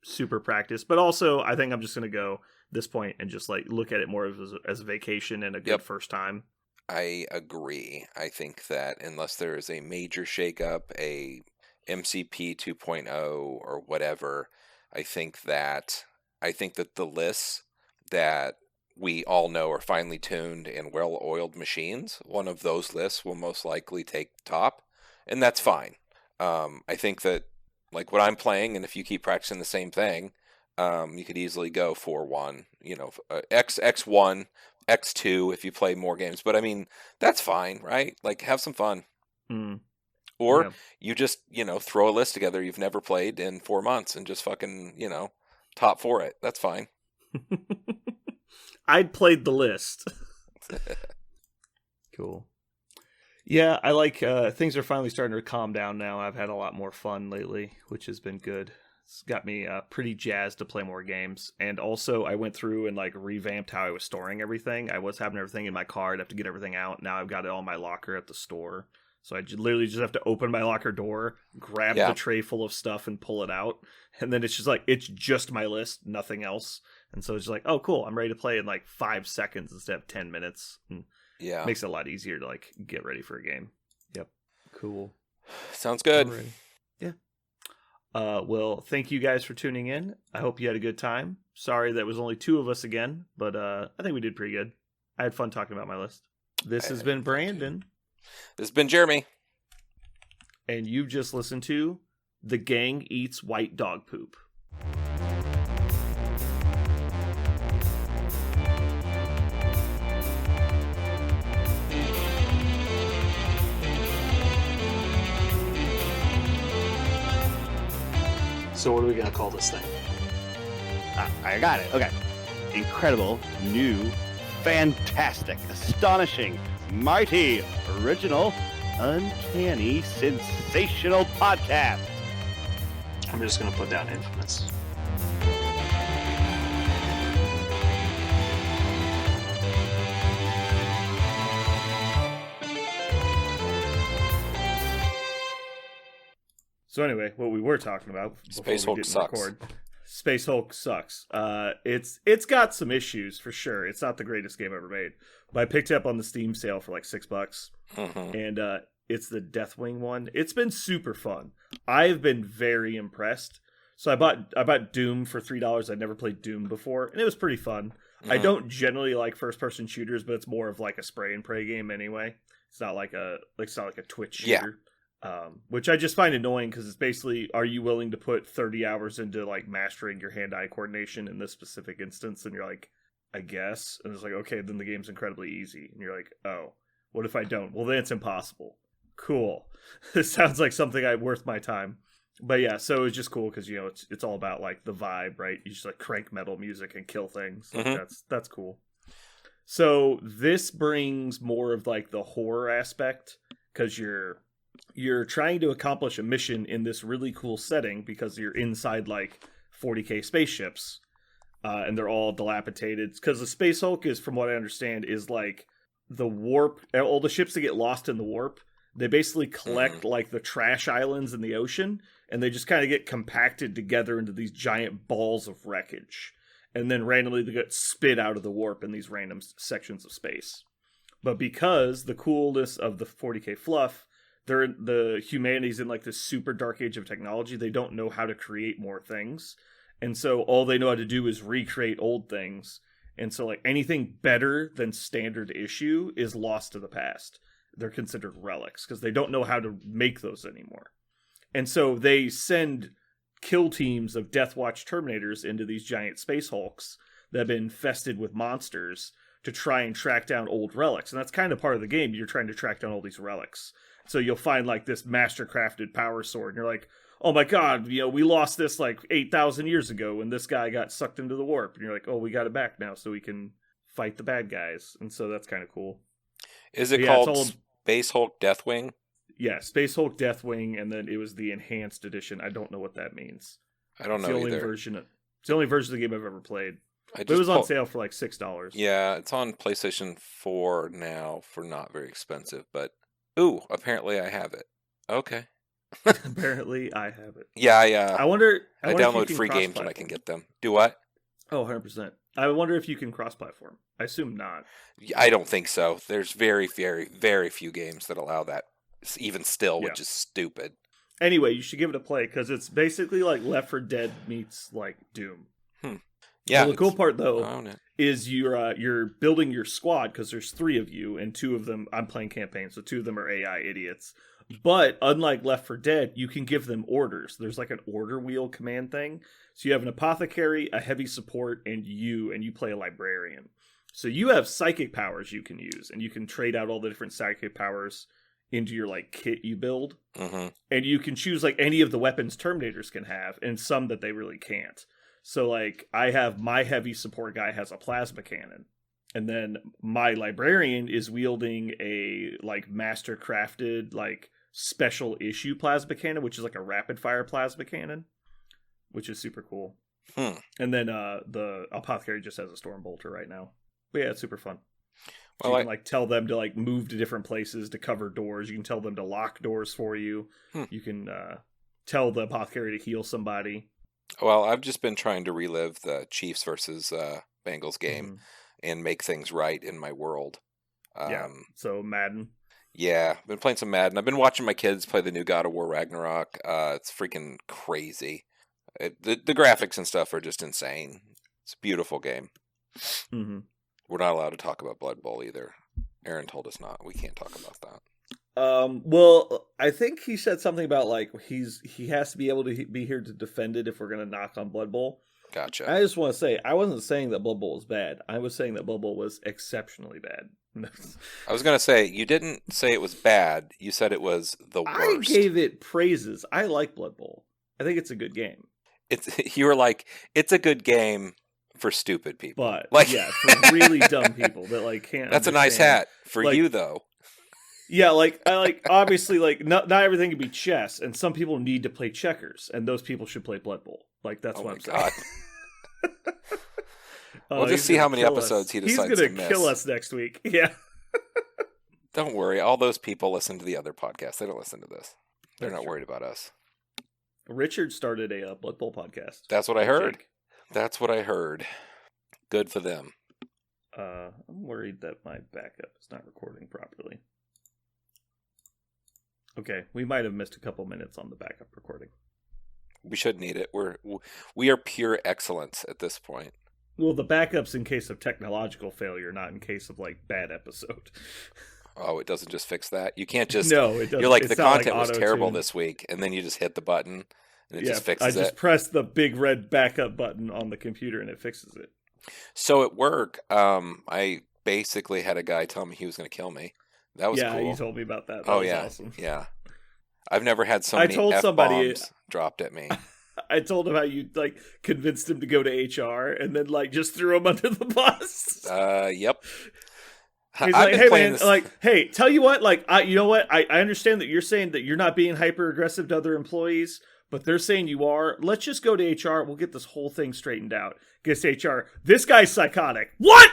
super practice, but also I think I'm just gonna go this point and just like look at it more as a vacation and a good first time. I agree. I think that unless there is a major shakeup, a MCP 2.0 or whatever, I think that the lists that we all know are finely tuned and well-oiled machines, one of those lists will most likely take top, and that's fine. I think that, like what I'm playing, and if you keep practicing the same thing, you could easily go 4-1, X1, X2 if you play more games. But I mean, that's fine, right? Like, have some fun. Mm. Or you just, throw a list together you've never played in 4 months and just fucking, top 4 it. That's fine. I'd played the list. Cool. Yeah, I like things are finally starting to calm down now. I've had a lot more fun lately, which has been good. It's got me pretty jazzed to play more games. And also I went through and like revamped how I was storing everything. I was having everything in my car. I'd have to get everything out. Now I've got it all in my locker at the store. So I literally just have to open my locker door, grab the tray full of stuff and pull it out. And then it's just my list, nothing else. And so it's just like, oh, cool. I'm ready to play in like 5 seconds instead of 10 minutes. And it makes it a lot easier to like get ready for a game. Yep. Cool. Sounds good. Yeah. Well, thank you guys for tuning in. I hope you had a good time. Sorry that was only 2 of us again, but I think we did pretty good. I had fun talking about my list. This has been Brandon. This has been Jeremy. And you've just listened to The Gang Eats White Dog Poop. So what are we going to call this thing? I got it. Okay. Incredible, new, fantastic, astonishing, mighty, original, uncanny, sensational podcast. I'm just going to put down infamous. So anyway, what we were talking about, Space Hulk sucks. Space Hulk sucks. It's got some issues for sure. It's not the greatest game ever made, but I picked it up on the Steam sale for like $6, and it's the Deathwing one. It's been super fun. I've been very impressed. So I bought Doom for $3. I'd never played Doom before, and it was pretty fun. I don't generally like first person shooters, but it's more of like a spray and pray game anyway. It's not like a Twitch shooter. Yeah. Which I just find annoying because it's basically, are you willing to put 30 hours into like mastering your hand-eye coordination in this specific instance? And you're like, I guess. And it's like, okay, then the game's incredibly easy. And you're like, oh, what if I don't? Well, then it's impossible. Cool. This sounds like something worth my time. But yeah, so it's just cool because, it's all about like the vibe, right? You just like crank metal music and kill things. Like, that's cool. So this brings more of like the horror aspect because you're trying to accomplish a mission in this really cool setting because you're inside like 40K spaceships, and they're all dilapidated because the Space Hulk is, from what I understand, is like the warp. All the ships that get lost in the warp, they basically collect like the trash islands in the ocean, and they just kind of get compacted together into these giant balls of wreckage, and then randomly they get spit out of the warp in these random sections of space. But because the coolness of the 40K fluff, the humanity's in like this super dark age of technology, they don't know how to create more things. And so all they know how to do is recreate old things. And so like anything better than standard issue is lost to the past. They're considered relics because they don't know how to make those anymore. And so they send kill teams of Deathwatch Terminators into these giant Space Hulks that have been infested with monsters to try and track down old relics. And that's kind of part of the game. You're trying to track down all these relics. So you'll find like this master-crafted power sword, and you're like, oh my god, we lost this like 8,000 years ago when this guy got sucked into the warp. And you're like, oh, we got it back now so we can fight the bad guys. And so that's kind of cool. Is it called Space Hulk Deathwing? Yeah, Space Hulk Deathwing, and then it was the enhanced edition. I don't know what that means. I don't know either. It's the only version of the game I've ever played. But it was on sale for like $6. Yeah, it's on PlayStation 4 now for not very expensive. But, ooh, apparently I have it. Okay. Apparently I have it. Yeah, I wonder I download free games when I can get them. Do what? Oh, 100%. I wonder if you can cross-platform. I assume not. I don't think so. There's very, very, very few games that allow that, even still, which is stupid. Anyway, you should give it a play, because it's basically like Left 4 Dead meets like Doom. Yeah. Well, the cool part, though, is you're building your squad, because there's 3 of you, and 2 of them, I'm playing campaign, so 2 of them are AI idiots. But unlike Left 4 Dead, you can give them orders. There's like an order wheel command thing. So you have an apothecary, a heavy support, and you play a librarian. So you have psychic powers you can use, and you can trade out all the different psychic powers into your like kit you build. And you can choose like any of the weapons Terminators can have, and some that they really can't. So like I have my heavy support guy has a plasma cannon. And then my librarian is wielding a like master crafted like special issue plasma cannon, which is like a rapid fire plasma cannon, which is super cool. And then the apothecary just has a storm bolter right now. But yeah, it's super fun. So you can like tell them to like move to different places to cover doors. You can tell them to lock doors for you. You can tell the apothecary to heal somebody. Well, I've just been trying to relive the Chiefs versus Bengals game and make things right in my world. So Madden. Yeah, I've been playing some Madden. I've been watching my kids play the new God of War Ragnarok. It's freaking crazy. The graphics and stuff are just insane. It's a beautiful game. We're not allowed to talk about Blood Bowl either. Aaron told us not. We can't talk about that. Well, I think he said something about like he has to be able to be here to defend it if we're going to knock on Blood Bowl. Gotcha. I just want to say, I wasn't saying that Blood Bowl was bad. I was saying that Blood Bowl was exceptionally bad. I was going to say, you didn't say it was bad. You said it was the worst. I gave it praises. I like Blood Bowl. I think it's a good game. You were like, it's a good game for stupid people. But, like, yeah, for really dumb people that like can't That's understand. a nice hat for like, you, though. Yeah, like I like obviously like not everything can be chess, and some people need to play checkers, and those people should play Blood Bowl. Like that's what I'm saying. We'll just see how many episodes he decides to miss. He's gonna kill us next week. Yeah. Don't worry, all those people listen to the other podcast. They don't listen to this. They're not worried about us. Richard started a Blood Bowl podcast. That's what I heard. That's what I heard. Good for them. I'm worried that my backup is not recording properly. Okay, we might have missed a couple minutes on the backup recording. We should need it. We are pure excellence at this point. Well, the backup's in case of technological failure, not in case of like bad episode. Oh, it doesn't just fix that? You can't just... No, it doesn't. You're like, the content was terrible this week, and then you just hit the button, and it just fixes it. I just press the big red backup button on the computer, and it fixes it. So at work, I basically had a guy tell me he was going to kill me. That was cool. Yeah, you told me about that. That was awesome. Yeah. I've never had so many F-bombs dropped at me. I told him how you like convinced him to go to HR and then like just threw him under the bus. Yep. He's like, hey man, like, hey, tell you what, like, you know what? I understand that you're saying that you're not being hyper aggressive to other employees, but they're saying you are. Let's just go to HR. We'll get this whole thing straightened out. Gets to HR. This guy's psychotic. What?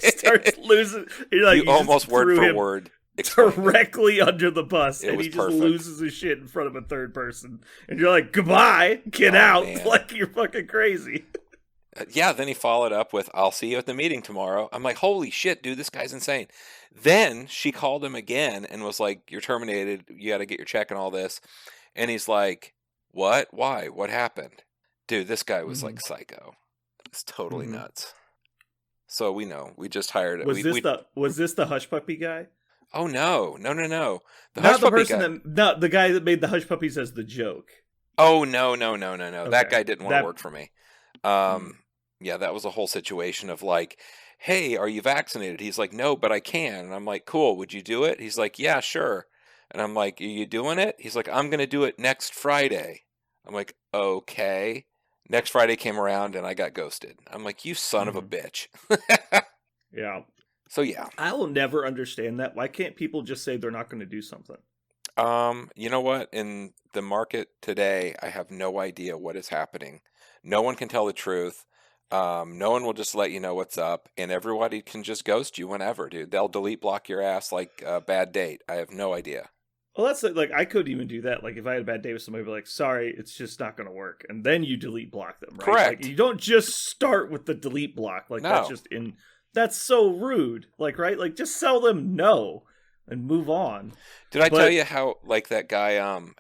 Starts losing. You almost word for word directly under the bus, and he just perfect. loses his shit in front of a third person. And you're like, goodbye, get out. Man. Like, you're fucking crazy. Yeah, then he followed up with, I'll see you at the meeting tomorrow. I'm like, holy shit, dude, this guy's insane. Then she called him again and was like, you're terminated. You got to get your check and all this. And he's like, what? Why? What happened? Dude, this guy was like psycho. It's totally nuts. So we know. We just hired it. Was this the Hush Puppy guy? Oh, no. The Not Hush the Puppy person guy. not the guy that made the Hush Puppies as the joke. Oh, no. That guy didn't want to work for me. Yeah, that was a whole situation of like, hey, are you vaccinated? He's like, no, but I can. And I'm like, cool, would you do it? He's like, yeah, sure. And I'm like, are you doing it? He's like, I'm going to do it next Friday. I'm like, okay. Next Friday came around and I got ghosted. I'm like, you son of a bitch. Yeah. So yeah. I will never understand that. Why can't people just say they're not going to do something? You know what? In the market today, I have no idea what is happening. No one can tell the truth. No one will just let you know what's up, and everybody can just ghost you whenever, dude. They'll delete block your ass like a bad date. I have no idea. Well, that's like I couldn't even do that. Like if I had a bad day with somebody, I'd be like, sorry, it's just not going to work. And then you delete block them, right? Correct. Like, you don't just start with the delete block. Like No. that's so rude. Like, right? Like just tell them no and move on. Did I tell you how like that guy,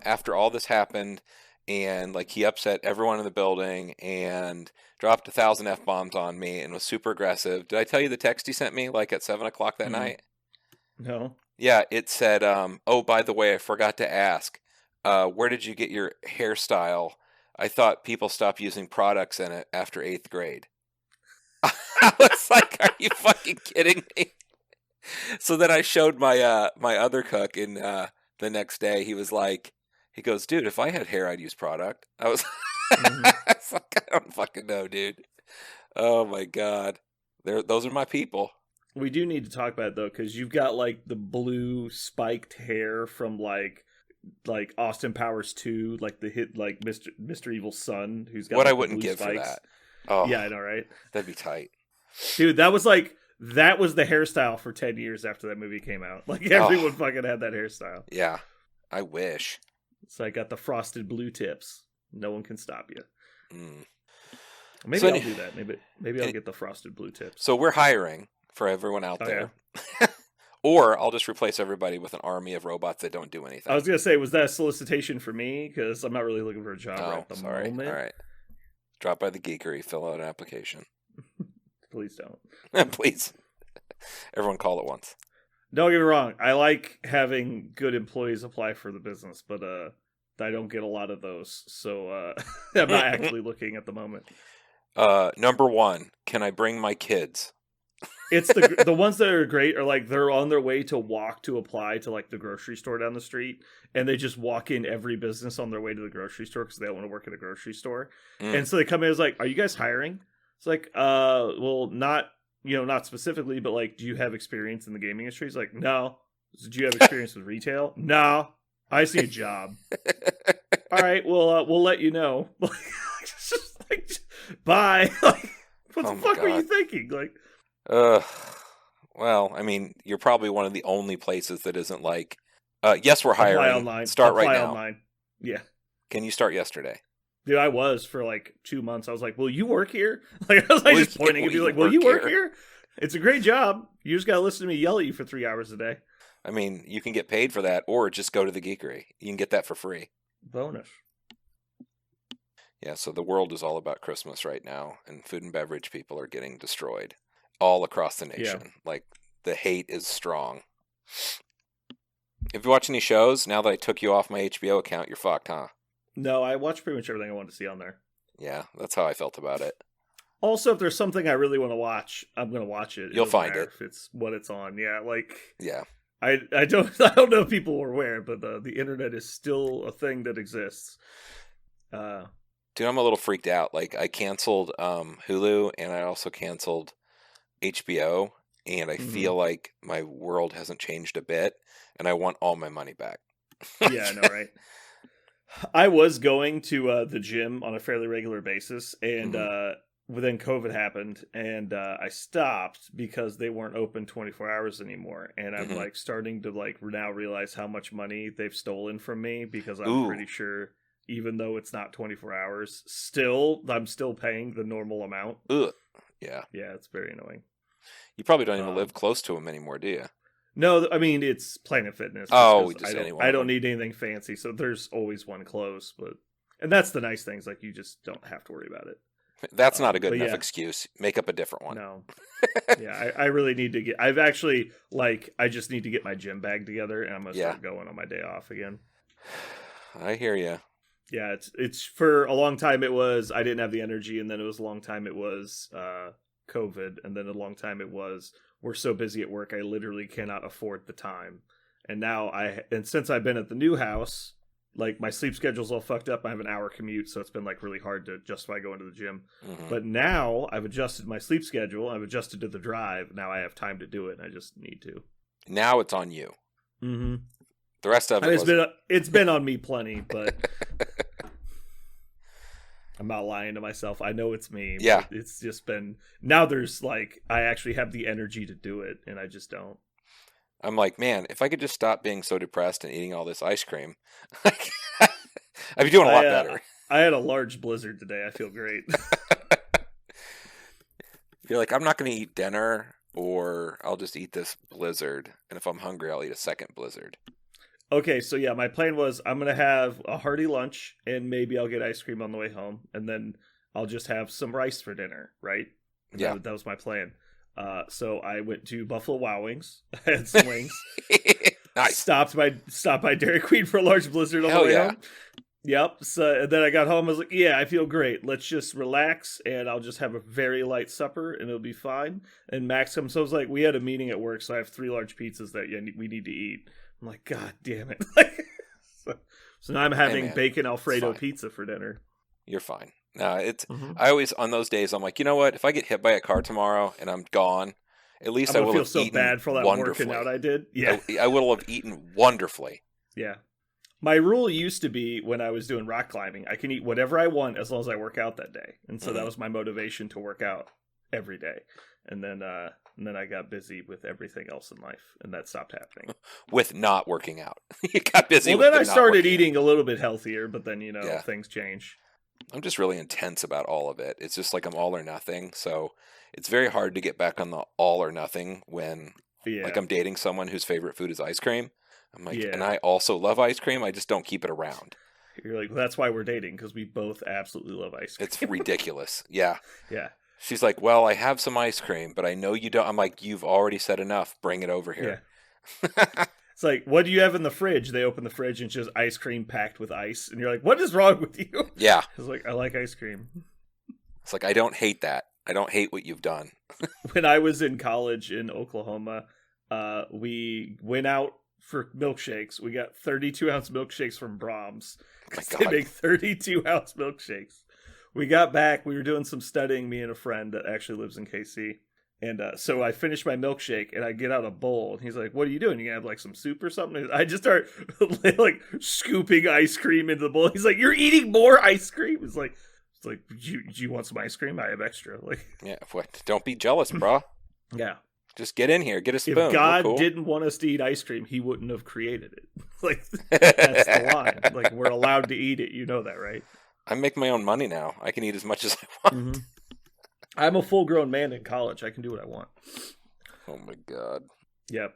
after all this happened and like he upset everyone in the building and dropped 1,000 F-bombs on me and was super aggressive. Did I tell you the text he sent me like at 7:00 that night? No. Yeah, it said, oh, by the way, I forgot to ask, where did you get your hairstyle? I thought people stopped using products in it after 8th grade. I was like, are you fucking kidding me? So then I showed my my other cook, and the next day he goes, dude, if I had hair, I'd use product. I was, I was like, I don't fucking know, dude. Oh my God. Those are my people. We do need to talk about it though, because you've got like the blue spiked hair from like Austin Powers 2, like the hit like Mr. Evil's son, who's got what like, I the wouldn't blue give spikes. for that. Oh, Yeah, I know, right? that'd be tight. Dude, that was the hairstyle for 10 years after that movie came out. Like everyone fucking had that hairstyle. Yeah, I wish. So I got the frosted blue tips. No one can stop you. Mm. Maybe So I'll do that. Maybe I'll get the frosted blue tips. So we're hiring for everyone out Oh, there. Or I'll just replace everybody with an army of robots that don't do anything. I was gonna say, was that a solicitation for me? Because I'm not really looking for a job right at the sorry. moment. All right. Drop by the Geekery, fill out an application. Please don't. Please. Everyone call at once. Don't get me wrong. I like having good employees apply for the business, but I don't get a lot of those. So I'm not actually looking at the moment. Number 1, can I bring my kids? It's the ones that are great are like they're on their way to walk to apply to like the grocery store down the street, and they just walk in every business on their way to the grocery store because they don't want to work at a grocery store. And so they come in as like, "Are you guys hiring?" It's like, well, not specifically, but like, do you have experience in the gaming industry? It's like, no. Do you have experience with retail? No. I see a job. All right, well, we'll let you know. Just like, bye. Like, what the fuck were you thinking? Like. Well, I mean, you're probably one of the only places that isn't like, yes, we're hiring. Apply online. Start Apply right now. Online. Yeah. Can you start yesterday? Dude, I was for like 2 months. I was like, will you work here? Like, I was like, just pointing at you like, will you work here? It's a great job. You just got to listen to me yell at you for 3 hours a day. I mean, you can get paid for that, or just go to the Geekery. You can get that for free. Bonus. Yeah, so the world is all about Christmas right now, and food and beverage people are getting destroyed all across the nation. Yeah. Like, the hate is strong. If you watch any shows, now that I took you off my HBO account, you're fucked, huh? No, I watched pretty much everything I wanted to see on there. Yeah, that's how I felt about it. Also, if there's something I really want to watch, I'm going to watch it. You'll find it. If it's what it's on. Yeah, like... Yeah. I don't know if people are aware, but the internet is still a thing that exists. Dude, I'm a little freaked out. Like, I canceled Hulu, and I also canceled HBO, and I feel like my world hasn't changed a bit, and I want all my money back. Yeah, I know, right? I was going to the gym on a fairly regular basis, and Mm-hmm. then COVID happened, and I stopped because they weren't open 24 hours anymore. And I'm Mhm. like starting to like now realize how much money they've stolen from me because I'm Ooh. pretty sure, even though it's not 24 hours, I'm still paying the normal amount. Ugh. Yeah. Yeah, it's very annoying. You probably don't even Um, live close to them anymore, do you? No, I mean it's Planet Fitness. Oh, 'cause just any one I of don't them. need anything fancy, so there's always one close. And that's the nice things, like you just don't have to worry about it. That's not a good but enough yeah. excuse. Make up a different one. No, yeah, I really need to get. I've actually I just need to get my gym bag together, and I'm gonna Yeah. start going on my day off again. I hear you. Yeah, it's for a long time it was I didn't have the energy, and then it was a long time it was COVID, and then a long time it was we're so busy at work I literally cannot afford the time. And now since I've been at the new house, like my sleep schedule's all fucked up. I have an hour commute, so it's been like really hard to justify going to the gym. Mhm. But now I've adjusted my sleep schedule. I've adjusted to the drive. Now I have time to do it. And I just need to. Now it's on you. Mm-hmm. The rest of it It's been on me plenty, but I'm not lying to myself. I know it's me. Yeah. But it's just been now. There's like I actually have the energy to do it, and I just don't. I'm like, man, if I could just stop being so depressed and eating all this ice cream, I'd be doing a lot better. I had a large blizzard today. I feel great. You're like, I'm not going to eat dinner, or I'll just eat this blizzard. And if I'm hungry, I'll eat a second blizzard. Okay, so yeah, my plan was I'm gonna have a hearty lunch, and maybe I'll get ice cream on the way home, and then I'll just have some rice for dinner, right? And Yeah. that was my plan. So I went to Buffalo Wild Wings, had some wings, Nice. stopped by Dairy Queen for a large blizzard on Hell the way yeah. home. Yep. So and then I got home. I was like, "Yeah, I feel great. Let's just relax, and I'll just have a very light supper, and it'll be fine." And Max comes. So I was like, "We had a meeting at work, so I have 3 large pizzas that we need to eat." I'm like, "God damn it!" so now I'm having man, bacon Alfredo fine. pizza for dinner. You're fine. No, it's. Mm-hmm. I always on those days I'm like, you know what? If I get hit by a car tomorrow and I'm gone, at least I I'm will gonna feel have so eaten bad for that wonderfully. working out I did. Yeah, I will have eaten wonderfully. yeah. My rule used to be when I was doing rock climbing, I can eat whatever I want as long as I work out that day, and so that was my motivation to work out every day. And then I got busy with everything else in life, and that stopped happening. With not working out, you got busy. Well, with then the I not started working out. eating a little bit healthier, but then Yeah. things change. I'm just really intense about all of it. It's just like I'm all or nothing. So it's very hard to get back on the all or nothing when Yeah, like I'm dating someone whose favorite food is ice cream. I'm like, Yeah. and I also love ice cream. I just don't keep it around. you're like, well, that's why we're dating, because we both absolutely love ice cream. It's ridiculous. Yeah. Yeah, She's like, well, I have some ice cream, but I know you don't. I'm like, you've already said enough. Bring it over here. It's like, what do you have in the fridge? They open the fridge and it's just ice cream packed with ice, and you're like, what is wrong with you? Yeah. It's like, I like ice cream. It's like, I don't hate that. I don't hate what you've done. When I was in college in Oklahoma, we went out for milkshakes. We got 32-ounce milkshakes from Brahms. Oh my 'Cause they God. make 32-ounce milkshakes. We got back. We were doing some studying, me and a friend that actually lives in KC. And so I finished my milkshake, and I get out a bowl. And he's like, what are you doing? You gonna have like some soup or something? I just start like scooping ice cream into the bowl. He's like, you're eating more ice cream? It's like, do you want some ice cream? I have extra. Like, Yeah. What? Don't be jealous, bro. yeah. Just get in here. Get a spoon. If God We're cool. didn't want us to eat ice cream, he wouldn't have created it. Like, that's the line. Like, we're allowed to eat it. You know that, right? I make my own money now. I can eat as much as I want. Mm-hmm. I'm a full-grown man in college. I can do what I want. Oh my God. Yep.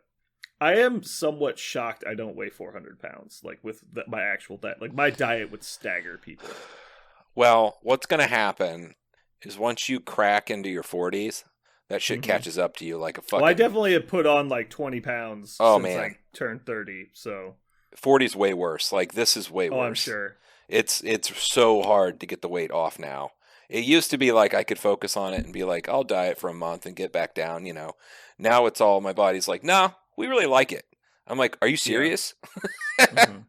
I am somewhat shocked I don't weigh 400 pounds. Like, with my actual diet. Like, my diet would stagger people. Well, what's going to happen is once you crack into your 40s, that shit Mhm. catches up to you like a fucking... Well, I definitely have put on, like, 20 pounds Oh, since man. I turned 30, so... 40's way worse. Like, this is way worse. Oh, I'm sure. It's so hard to get the weight off now. It used to be like I could focus on it and be like, I'll diet for a month and get back down, you know. Now it's all, my body's like, nah, we really like it. I'm like, are you serious? Mhm.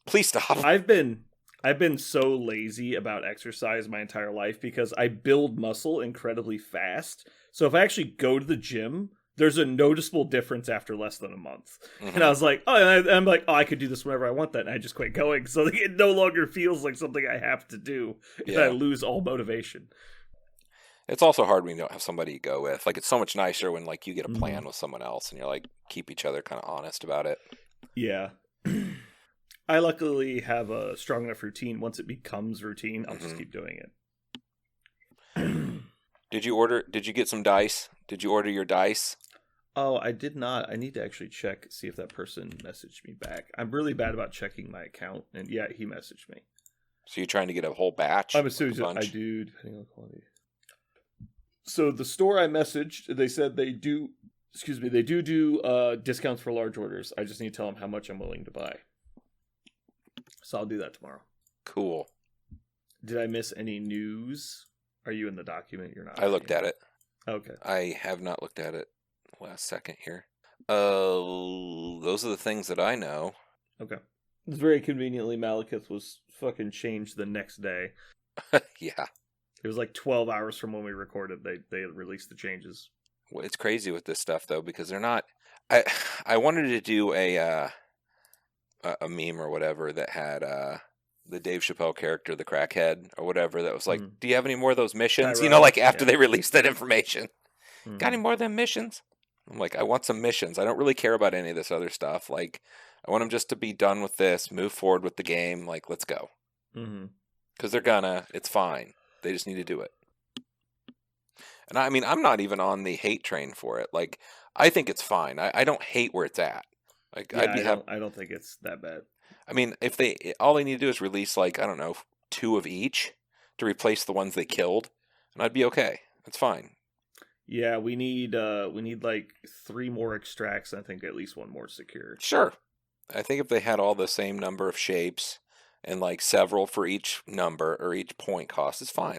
Please stop. I've been so lazy about exercise my entire life because I build muscle incredibly fast. So if I actually go to the gym, there's a noticeable difference after less than a month. Mhm. And I was like, I'm like, I could do this whenever I want that. And I just quit going. So it no longer feels like something I have to do. And I Yeah. lose all motivation. It's also hard when you don't have somebody to go with. Like, it's so much nicer when like you get a Mhm. plan with someone else and you're like keep each other kind of honest about it. Yeah. I luckily have a strong enough routine. Once it becomes routine, I'll just Mhm. keep doing it. Did you get some dice? Did you order your dice? Oh, I did not. I need to actually check, see if that person messaged me back. I'm really bad about checking my account. And yeah, he messaged me. So you're trying to get a whole batch? I'm a assuming I bunch? do, depending on the quality. So the store I messaged, they said they do discounts for large orders. I just need to tell them how much I'm willing to buy. So I'll do that tomorrow. Cool. Did I miss any news? Are you in the document? You're not. I looked at it. Okay. I have not looked at it last second here. Those are the things that I know. Okay. It's very conveniently Malekith was fucking changed the next day. Yeah. It was like 12 hours from when we recorded. They released the changes. Well, it's crazy with this stuff though because they're not. I wanted to do a meme or whatever that had the Dave Chappelle character, the crackhead or whatever, that was like, Mhm. "Do you have any more of those missions?" You Tyrone, know, like after yeah. they released that information. Mhm. Got any more of them missions? I'm like, I want some missions. I don't really care about any of this other stuff. Like, I want them just to be done with this, move forward with the game. Like, let's go. Mhm. Because it's fine. They just need to do it. And I mean, I'm not even on the hate train for it. Like, I think it's fine. I don't hate where it's at. Like, Yeah, I don't think it's that bad. I mean, if all they need to do is release, like, I don't know, 2 of each to replace the ones they killed, and I'd be okay. It's fine. Yeah, we need like 3 more extracts. And I think at least 1 more secure. Sure. I think if they had all the same number of shapes and like several for each number or each point cost, it's fine.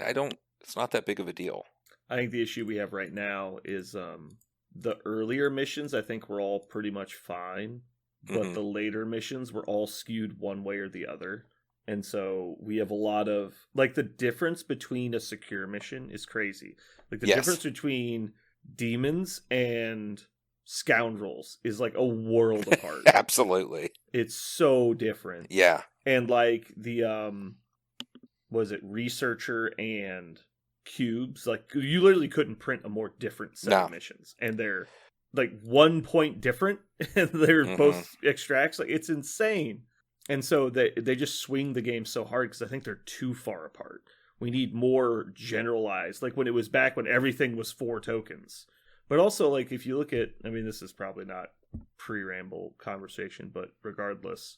It's not that big of a deal. I think the issue we have right now is the earlier missions. I think we're all pretty much fine, but Mhm. the later missions were all skewed one way or the other. And so we have a lot of like the difference between a secure mission is crazy. Like the Yes. difference between demons and scoundrels is like a world apart. Absolutely. It's so different. Yeah. And like the was it researcher and cubes, like you literally couldn't print a more different set of No. missions, and they're like 1 point different, and they're Mhm. both extracts. Like it's insane. And so they just swing the game so hard because I think they're too far apart. We need more generalized, like when it was back when everything was 4 tokens. But also, like if you look at, I mean, this is probably not pre-ramble conversation, but regardless,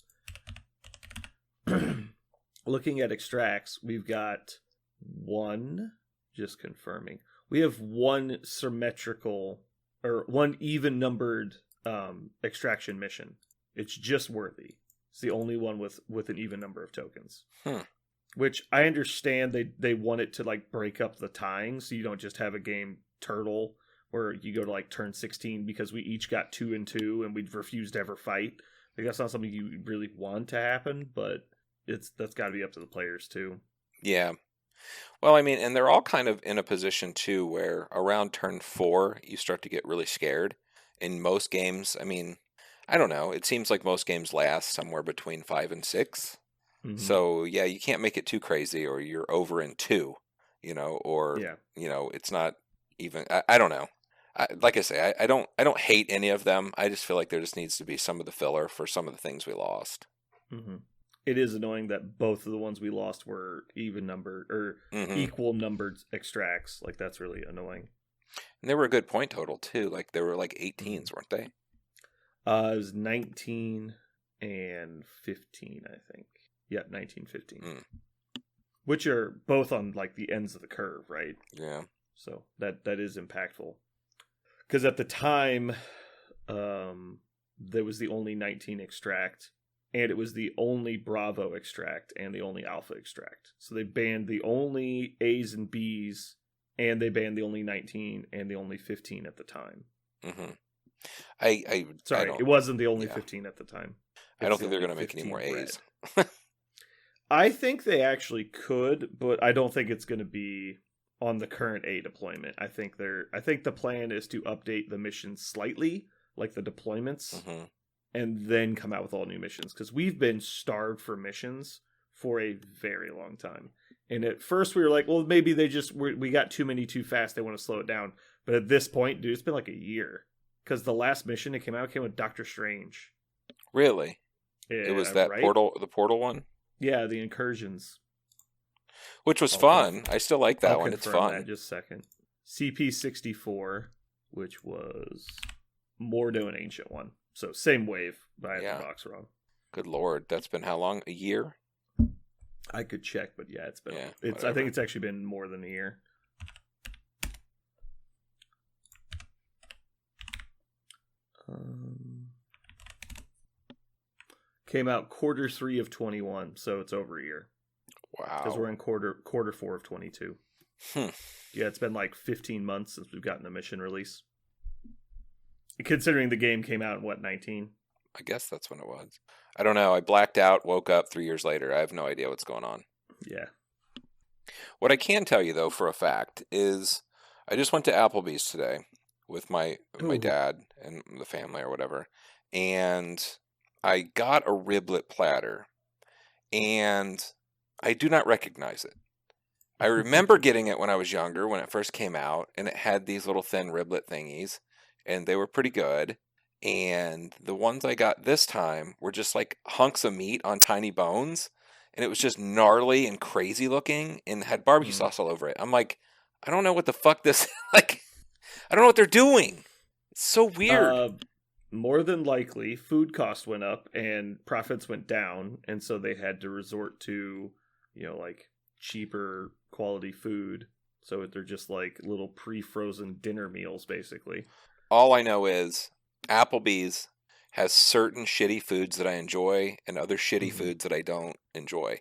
looking at extracts, we've got 1, just confirming, we have 1 symmetrical or 1 even numbered extraction mission. It's just Worthy. It's the only one with an even number of tokens. Which I understand they want it to like break up the tying, so you don't just have a game turtle where you go to like turn 16 because we each got 2 and 2 and we'd refused to ever fight. Like that's not something you really want to happen, but that's got to be up to the players too. Yeah. Well, I mean, and they're all kind of in a position too where around turn 4 you start to get really scared. In most games, I mean, I don't know. It seems like most games last somewhere between 5 and 6. Mhm. So yeah, you can't make it too crazy, or you're over in 2. Or Yeah. it's not even. I don't know. Like I say, I don't hate any of them. I just feel like there just needs to be some of the filler for some of the things we lost. Mm-hmm. It is annoying that both of the ones we lost were even numbered or Mhm. equal numbered extracts. Like that's really annoying. And they were a good point total too. Like they were like 18s, weren't they? It was 19 and 15, I think. Yeah, 19, 15. Which are both on like the ends of the curve, right? Yeah. So that is impactful. Because at the time, there was the only 19 extract, and it was the only Bravo extract and the only Alpha extract. So they banned the only A's and B's, and they banned the only 19 and the only 15 at the time. Mm-hmm. Sorry, it wasn't the only yeah. 15 at the time. I don't think they're going to make any more A's. I think they actually could, but I don't think it's going to be on the current A deployment. I think the plan is to update the missions slightly, like the deployments, and then come out with all new missions, because we've been starved for missions for a very long time. And at first we were like, well, maybe we got too many too fast, they want to slow it down. But at this point, dude, it's been like a year, because the last mission it came with Doctor Strange. Really? Yeah, it was that right? the portal one? Yeah, the incursions. Which was fun. I still like that one. It's fun. That just a second. CP64, which was Mordo, an ancient one. So same wave, but I had the box wrong. Good lord, that's been how long? A year? I could check, but yeah, it's been. Yeah, I think it's actually been more than a year. Came out Q3 of 21, so it's over a year. Wow. Because we're in Q4 of 22. Yeah, it's been like 15 months since we've gotten a mission release. Considering the game came out in, what, 19? I guess that's when it was. I don't know. I blacked out, woke up 3 years later. I have no idea what's going on. Yeah. What I can tell you, though, for a fact, is I just went to Applebee's today with my dad and the family or whatever, and I got a riblet platter, and I do not recognize it. I remember getting it when I was younger, when it first came out, and it had these little thin riblet thingies, and they were pretty good. And the ones I got this time were just like hunks of meat on tiny bones, and it was just gnarly and crazy looking and had barbecue sauce all over it. I'm like, I don't know what the fuck this like. I don't know what they're doing. It's so weird. More than likely, food costs went up and profits went down, and so they had to resort to, like cheaper quality food. So they're just like little pre-frozen dinner meals, basically. All I know is Applebee's has certain shitty foods that I enjoy and other shitty foods that I don't enjoy.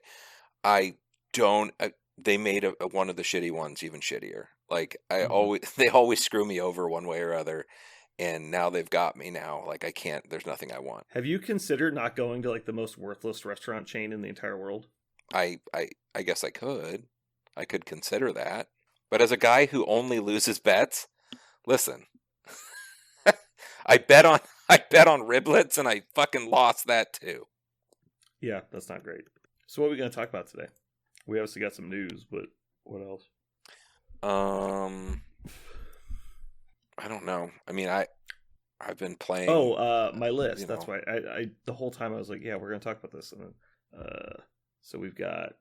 They made one of the shitty ones even shittier. Like they always screw me over one way or other. And now they've got me now. Like I can't, there's nothing I want. Have you considered not going to like the most worthless restaurant chain in the entire world? I guess I could. I could consider that. But as a guy who only loses bets, listen. I bet on riblets and I fucking lost that too. Yeah, that's not great. So what are we going to talk about today? We obviously got some news, but what else? I don't know. I mean, I've been playing. My list. That's why I the whole time I was like, yeah, we're going to talk about this. And then, so we've got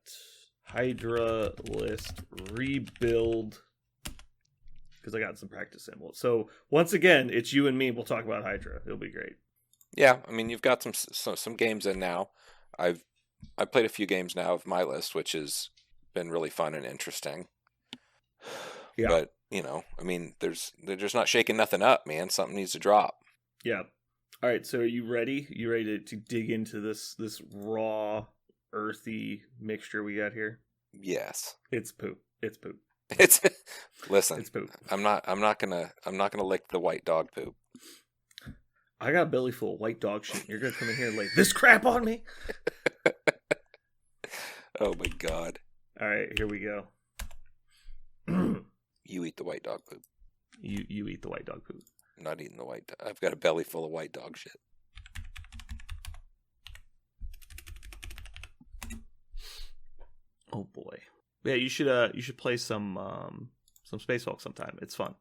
Hydra list rebuild, because I got some practice symbols. So once again, it's you and me. We'll talk about Hydra. It'll be great. Yeah, I mean, you've got some games in now. I played a few games now of my list, which has been really fun and interesting. Yeah. But, I mean, they're just not shaking nothing up, man. Something needs to drop. Yeah. All right, so are you ready? You ready to dig into this raw, earthy mixture we got here? Yes. It's poop. Listen. It's poop. I'm not gonna lick the white dog poop. I got a belly full of white dog shit. You're gonna come in here and lay this crap on me? Oh my god. All right, here we go. You eat the white dog poop. You eat the white dog poop. I'm not eating the white. I've got a belly full of white dog shit. Oh boy. Yeah, you should play some Space Hulk sometime. It's fun.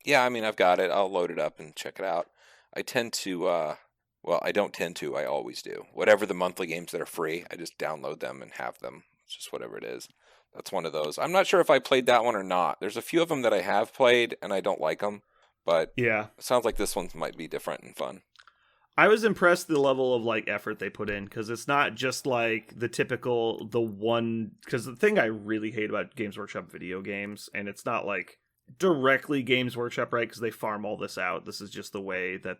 Yeah, I mean, I've got it. I'll load it up and check it out. I tend to I don't tend to. I always do. Whatever the monthly games that are free, I just download them and have them. It's just whatever it is. That's one of those. I'm not sure if I played that one or not. There's a few of them that I have played, and I don't like them. But yeah, it sounds like this one might be different and fun. I was impressed the level of like effort they put in, because it's not just like the typical because the thing I really hate about Games Workshop video games, and it's not like directly Games Workshop, right? Because they farm all this out. This is just the way that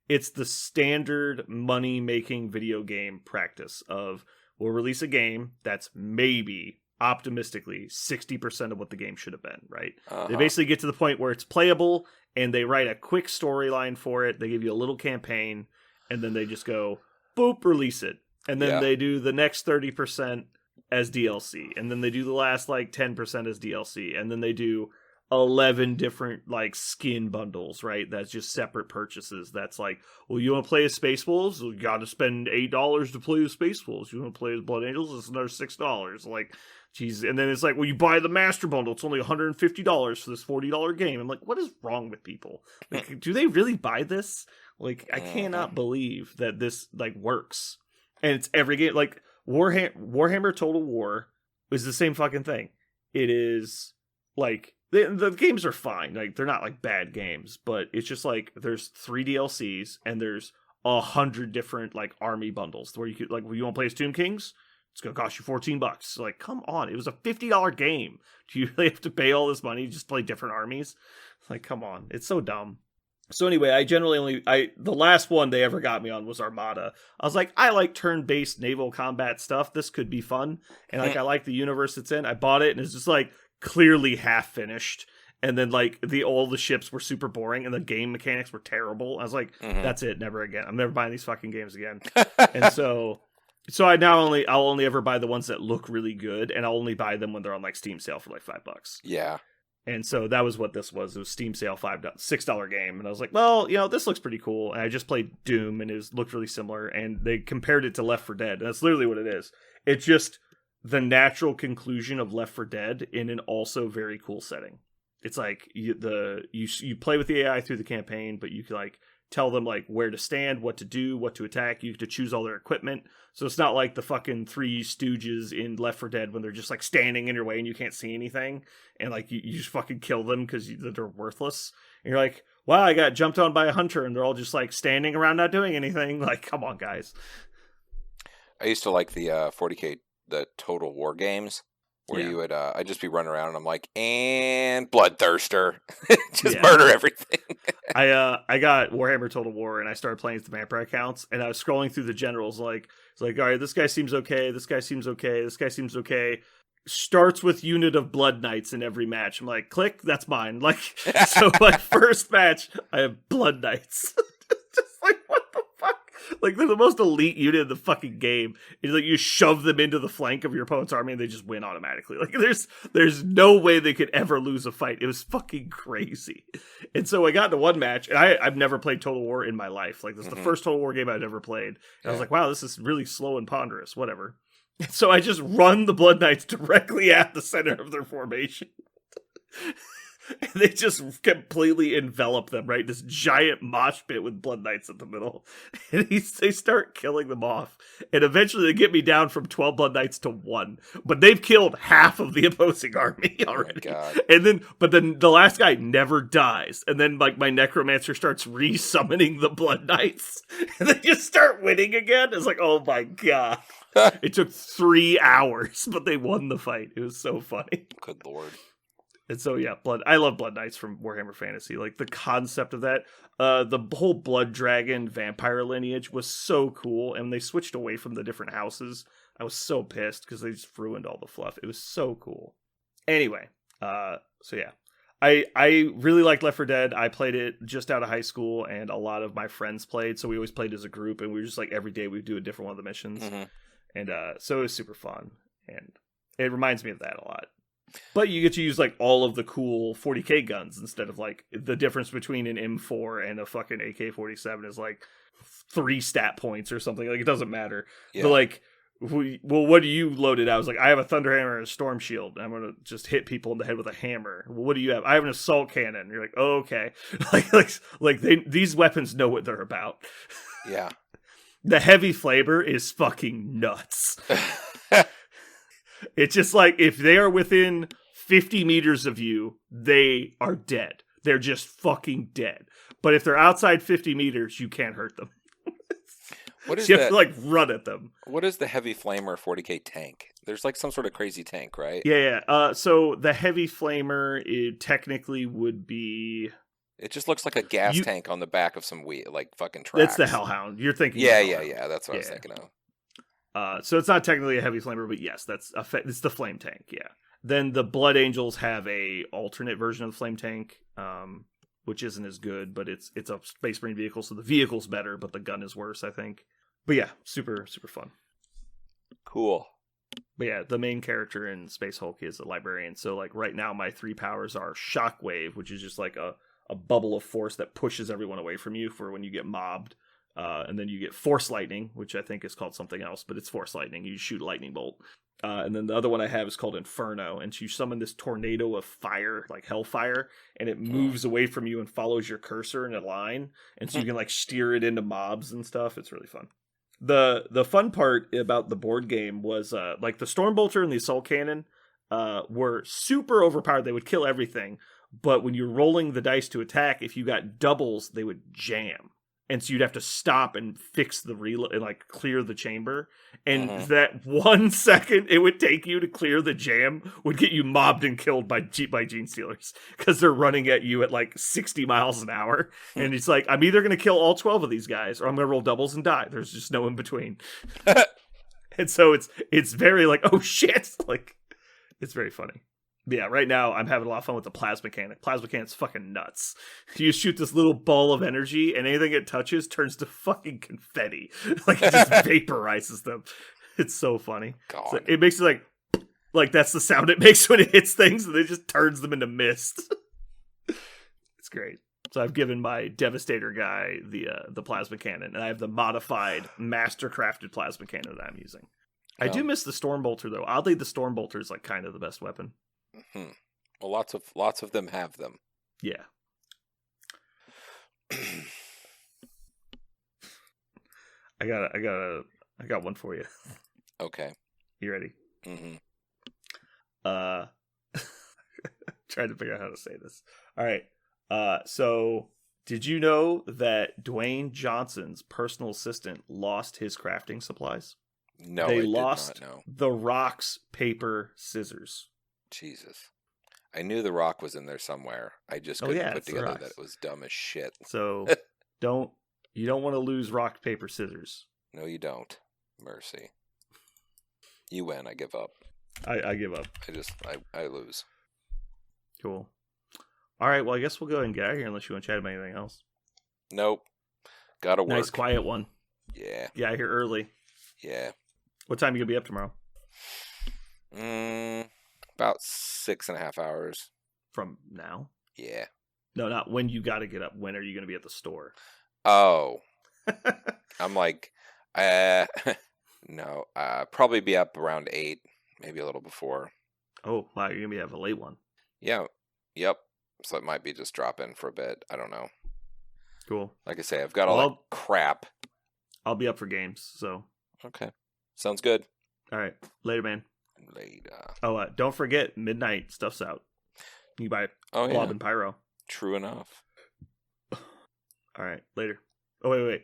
it's the standard money-making video game practice of, we'll release a game that's maybe, optimistically, 60% of what the game should have been, right? They basically get to the point where it's playable, and they write a quick storyline for it. They give you a little campaign, and then they just go, boop, release it. And then they do the next 30%, as DLC, and then they do the last like 10% as DLC, and then they do 11 different like skin bundles, right? That's just separate purchases. That's like, well, you want to play as Space Wolves? You got to spend $8 to play as Space Wolves. You want to play as Blood Angels? It's another $6. Like, geez. And then it's like, well, you buy the Master Bundle. It's only $150 for this $40 game. I'm like, what is wrong with people? Like, do they really buy this? Like, I cannot believe that this like works. And it's every game. Like Warhammer Total War is the same fucking thing. It is like. The games are fine. Like, they're not like bad games, but it's just like there's 3 DLCs and there's 100 different like army bundles where you could like, well, you want to play as Tomb Kings? It's gonna cost you $14. Like, come on, it was a $50 game. Do you really have to pay all this money to just play different armies? Like, come on, it's so dumb. So anyway, I generally the last one they ever got me on was Armada. I was like, I like turn-based naval combat stuff. This could be fun, and like I like the universe it's in. I bought it, and it's just like clearly half finished, and then like all the ships were super boring and the game mechanics were terrible. I was like, that's it, never again. I'm never buying these fucking games again. And so I'll only ever buy the ones that look really good, and I'll only buy them when they're on like Steam sale for like $5. Yeah. And so that was what this was. It was Steam sale, $6 game. And I was like, well, this looks pretty cool. And I just played Doom, and it looked really similar. And they compared it to Left 4 Dead. And that's literally what it is. It's just the natural conclusion of Left 4 Dead in an also very cool setting. It's like you play with the AI through the campaign, but you can like tell them like where to stand, what to do, what to attack. You have to choose all their equipment. So it's not like the fucking Three Stooges in Left 4 Dead when they're just like standing in your way and you can't see anything. And like you just fucking kill them because they're worthless. And you're like, wow, I got jumped on by a hunter and they're all just like standing around not doing anything. Like, come on, guys. I used to like the 40K, the Total War games. Where you would, I'd just be running around and I'm like, and Bloodthirster. Just murder everything. I got Warhammer Total War and I started playing with the vampire accounts and I was scrolling through the generals it's like, all right, this guy seems okay. This guy seems okay. This guy seems okay. Starts with unit of Blood Knights in every match. I'm like, click, that's mine. Like, so my first match, I have Blood Knights. Just like, what the fuck? Like, they're the most elite unit in the fucking game. It's like you shove them into the flank of your opponent's army and they just win automatically. Like, there's no way they could ever lose a fight. It was fucking crazy. And so I got into one match, and I've never played Total War in my life. Like, this is the first Total War game I'd ever played. And I was like, wow, this is really slow and ponderous. Whatever. And so I just run the Blood Knights directly at the center of their formation. And they just completely envelop them, right? This giant mosh pit with Blood Knights in the middle. And they start killing them off. And eventually they get me down from 12 Blood Knights to 1. But they've killed half of the opposing army already. Oh my God. And then the last guy never dies. And then like my Necromancer starts re-summoning the Blood Knights. And they just start winning again. It's like, oh my God. It took 3 hours, but they won the fight. It was so funny. Good Lord. And so, yeah, I love Blood Knights from Warhammer Fantasy. Like, the concept of that, the whole Blood Dragon vampire lineage was so cool. And when they switched away from the different houses, I was so pissed because they just ruined all the fluff. It was so cool. Anyway, so yeah. I really liked Left 4 Dead. I played it just out of high school, and a lot of my friends played. So we always played as a group, and we were just like, every day we'd do a different one of the missions. Mm-hmm. And so it was super fun. And it reminds me of that a lot. But you get to use like all of the cool 40k guns instead of like the difference between an M4 and a fucking AK-47 is like 3 stat points or something. Like, it doesn't matter. Yeah. But like, what do you loaded? I was like, I have a Thunderhammer and a Storm Shield. I'm gonna just hit people in the head with a hammer. Well, what do you have? I have an Assault Cannon. You're like, oh, okay. These weapons know what they're about. Yeah. The Heavy Flamer is fucking nuts. It's just like, if they are within 50 meters of you, they are dead. They're just fucking dead. But if they're outside 50 meters, you can't hurt them. What is so you have to like run at them. What is the Heavy Flamer 40k tank? There's like some sort of crazy tank, right? Yeah. So the Heavy Flamer, it technically would be... It just looks like a gas tank on the back of some like fucking tracks. It's the Hellhound. You're thinking. Yeah. That's what I was thinking of. So it's not technically a Heavy Flamer, but yes, it's the flame tank. Yeah. Then the Blood Angels have a alternate version of the flame tank, which isn't as good, but it's a Space Marine vehicle, so the vehicle's better, but the gun is worse, I think. But yeah, super super fun. Cool. But yeah, the main character in Space Hulk is a librarian. So like right now my 3 powers are Shockwave, which is just like a bubble of force that pushes everyone away from you for when you get mobbed. And then you get Force Lightning, which I think is called something else, but it's Force Lightning. You shoot a lightning bolt. And then the other one I have is called Inferno, and you summon this tornado of fire, like hellfire, and it moves away from you and follows your cursor in a line, and so you can like steer it into mobs and stuff. It's really fun. The fun part about the board game was like the Stormbolter and the Assault Cannon were super overpowered. They would kill everything, but when you're rolling the dice to attack, if you got doubles, they would jam. And so you'd have to stop and fix the reload and like clear the chamber. And that 1 second it would take you to clear the jam would get you mobbed and killed by Gene Stealers because they're running at you at like 60 miles an hour. And it's like, I'm either going to kill all 12 of these guys or I'm going to roll doubles and die. There's just no in between. And so it's very like, oh shit. Like, it's very funny. Yeah, right now I'm having a lot of fun with the Plasma Cannon. Plasma Cannon's fucking nuts. You shoot this little ball of energy, and anything it touches turns to fucking confetti. Like, it just vaporizes them. It's so funny. So it makes it like that's the sound it makes when it hits things, and it just turns them into mist. It's great. So I've given my Devastator guy the Plasma Cannon, and I have the modified, master-crafted Plasma Cannon that I'm using. I do miss the Stormbolter, though. Oddly, the Stormbolter is like kind of the best weapon. Well, lots of them have them. Yeah. I got one for you. Okay. You ready? Trying to figure out how to say this. All right. So did you know that Dwayne Johnson's personal assistant lost his crafting supplies? No, they I lost did not know. The Rock's paper scissors. Jesus. I knew The Rock was in there somewhere. I just couldn't put together that it was dumb as shit. So you don't want to lose rock, paper, scissors. No, you don't. Mercy. You win. I give up. I give up. I lose. Cool. All right. Well, I guess we'll go ahead and get out of here unless you want to chat about anything else. Nope. Gotta work. Nice, quiet one. Yeah. Yeah, I hear early. Yeah. What time are you going to be up tomorrow? About 6.5 hours. From now? Yeah. No, not when you got to get up. When are you going to be at the store? Oh. I'm like, no, probably be up around 8, maybe a little before. Oh, wow, you're going to have a late one. Yeah. Yep. So it might be just drop in for a bit. I don't know. Cool. Like I say, I've got all that crap. I'll be up for games, so. Okay. Sounds good. All right. Later, man. Later. Oh, don't forget, midnight stuff's out. You buy Blob and Pyro. True enough. All right. Later. Oh, wait.